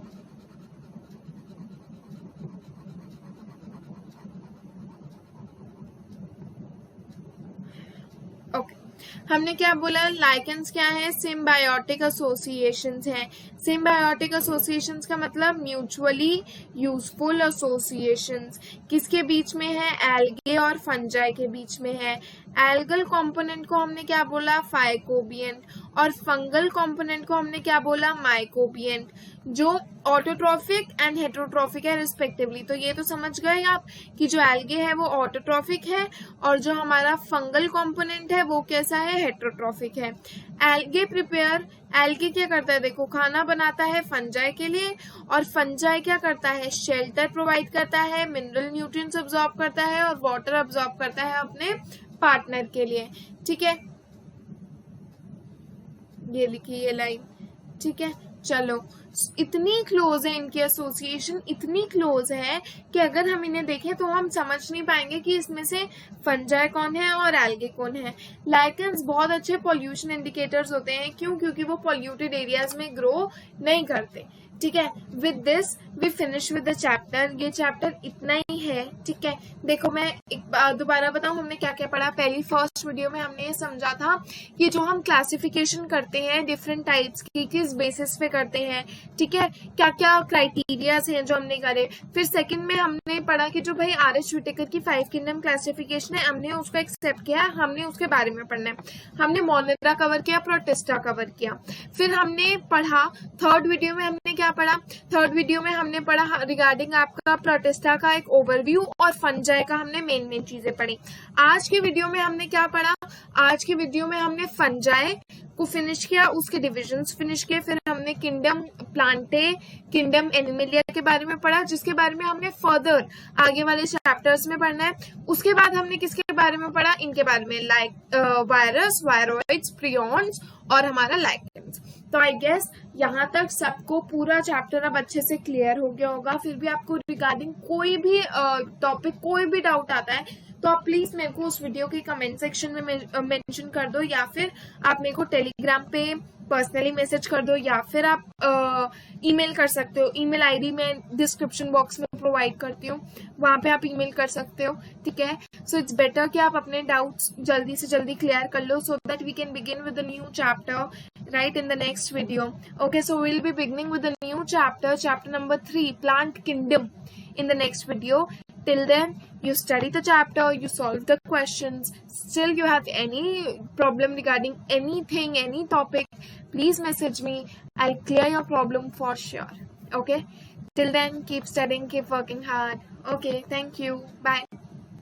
हमने क्या बोला? लाइकेंस क्या है? सिम्बायोटिक एसोसिएशंस हैं। सिम्बायोटिक एसोसिएशंस का मतलब म्यूचुअली यूजफुल एसोसिएशंस। किसके बीच में है? एल्गे और फंजाई के बीच में है। एल्गल कंपोनेंट को हमने क्या बोला? फाइकोबिएंट। और फंगल कंपोनेंट को हमने क्या बोला? माइकोबिएंट, जो ऑटोट्रॉफिक एंड हेटरोट्रॉफिक है रिस्पेक्टिवली। तो ये तो समझ गए आप कि जो एल्गे है वो ऑटोट्रॉफिक है, और जो हमारा फंगल कंपोनेंट है वो कैसा है? हेटरोट्रॉफिक है। एल्गे क्या करता है? देखो, खाना बनाता है फंजाई के लिए, और फंजाई क्या करता है? शेल्टर प्रोवाइड करता है, मिनरल न्यूट्रिएंट्स अब्सॉर्ब करता है, और वाटर अब्सॉर्ब करता है अपने पार्टनर के लिए, ठीक है। ये लिखी ये लाइन, ठीक है। चलो, इतनी क्लोज है इनकी एसोसिएशन, इतनी क्लोज है कि अगर हम इन्हें देखें तो हम समझ नहीं पाएंगे कि इसमें से फंजाई कौन है और एल्गे कौन है। लाइकेंस बहुत अच्छे पॉल्यूशन इंडिकेटर्स होते हैं। क्यों? क्योंकि वो पॉल्यूटेड एरियाज में ग्रो नहीं करते। ठीक है, with this we finish with the chapter. ये चैप्टर इतना ही है, ठीक है। देखो मैं एक बार दोबारा बताऊं हमने क्या क्या पढ़ा। पहली फर्स्ट वीडियो में हमने ये समझा था कि जो हम क्लासिफिकेशन करते हैं डिफरेंट टाइप्स की, किस बेसिस पे करते हैं, ठीक है, क्या क्या क्राइटेरियाज हैं जो हमने करे। फिर सेकंड में हमने पढ़ा कि जो भाई आर.एच. व्हिटेकर की 5 किंगडम क्लासिफिकेशन है, हमने उसको एक्सेप्ट किया, हमने उसके बारे में पढ़ना है। हमने मोनेरा कवर किया, प्रोटेस्टा कवर किया। फिर हमने पढ़ा थर्ड वीडियो में हमने क्या पढ़ा। थर्ड वीडियो में हमने पढ़ा रिगार्डिंग आपका प्रोटेस्टा का एक ओवरव्यू और फंजाई का हमने मेन चीजें पढ़ी। आज के वीडियो में हमने क्या पढ़ा। आज के वीडियो में हमने फंजाई को फिनिश किया, उसके डिविजन्स फिनिश किए। फिर हमने किंगडम प्लांटे, किंगडम एनिमेलिया के बारे में पढ़ा, जिसके बारे में हमने फर्दर आगे वाले चैप्टर्स में पढ़ना है। उसके बाद हमने किसके बारे में पढ़ा, इनके बारे में, लाइक वायरस, वायरोइड्स, प्रियॉन्स और हमारा लाइकेंस। तो आई गेस यहाँ तक सबको पूरा चैप्टर अब अच्छे से क्लियर हो गया होगा। फिर भी आपको रिगार्डिंग कोई भी टॉपिक कोई भी डाउट आता है तो आप प्लीज मेरे को उस वीडियो के कमेंट सेक्शन में मेंशन कर दो, या फिर आप मेरे को टेलीग्राम पे पर्सनली मैसेज कर दो, या फिर आप ईमेल कर सकते हो। ईमेल आईडी मैं डिस्क्रिप्शन बॉक्स में प्रोवाइड करती हूँ, वहां पे आप ईमेल कर सकते हो, ठीक है। सो इट्स बेटर कि आप अपने डाउट्स जल्दी से जल्दी क्लियर कर लो, so that we can begin with the new chapter right in the next video. Okay, so we'll be beginning with a new chapter, chapter number 3, plant kingdom, in the next video. Till then, you study the chapter, you solve the questions. Still you have any problem regarding anything, any topic, please message me. I'll clear your problem for sure. Okay, till then keep studying, keep working hard. Okay, thank you, bye.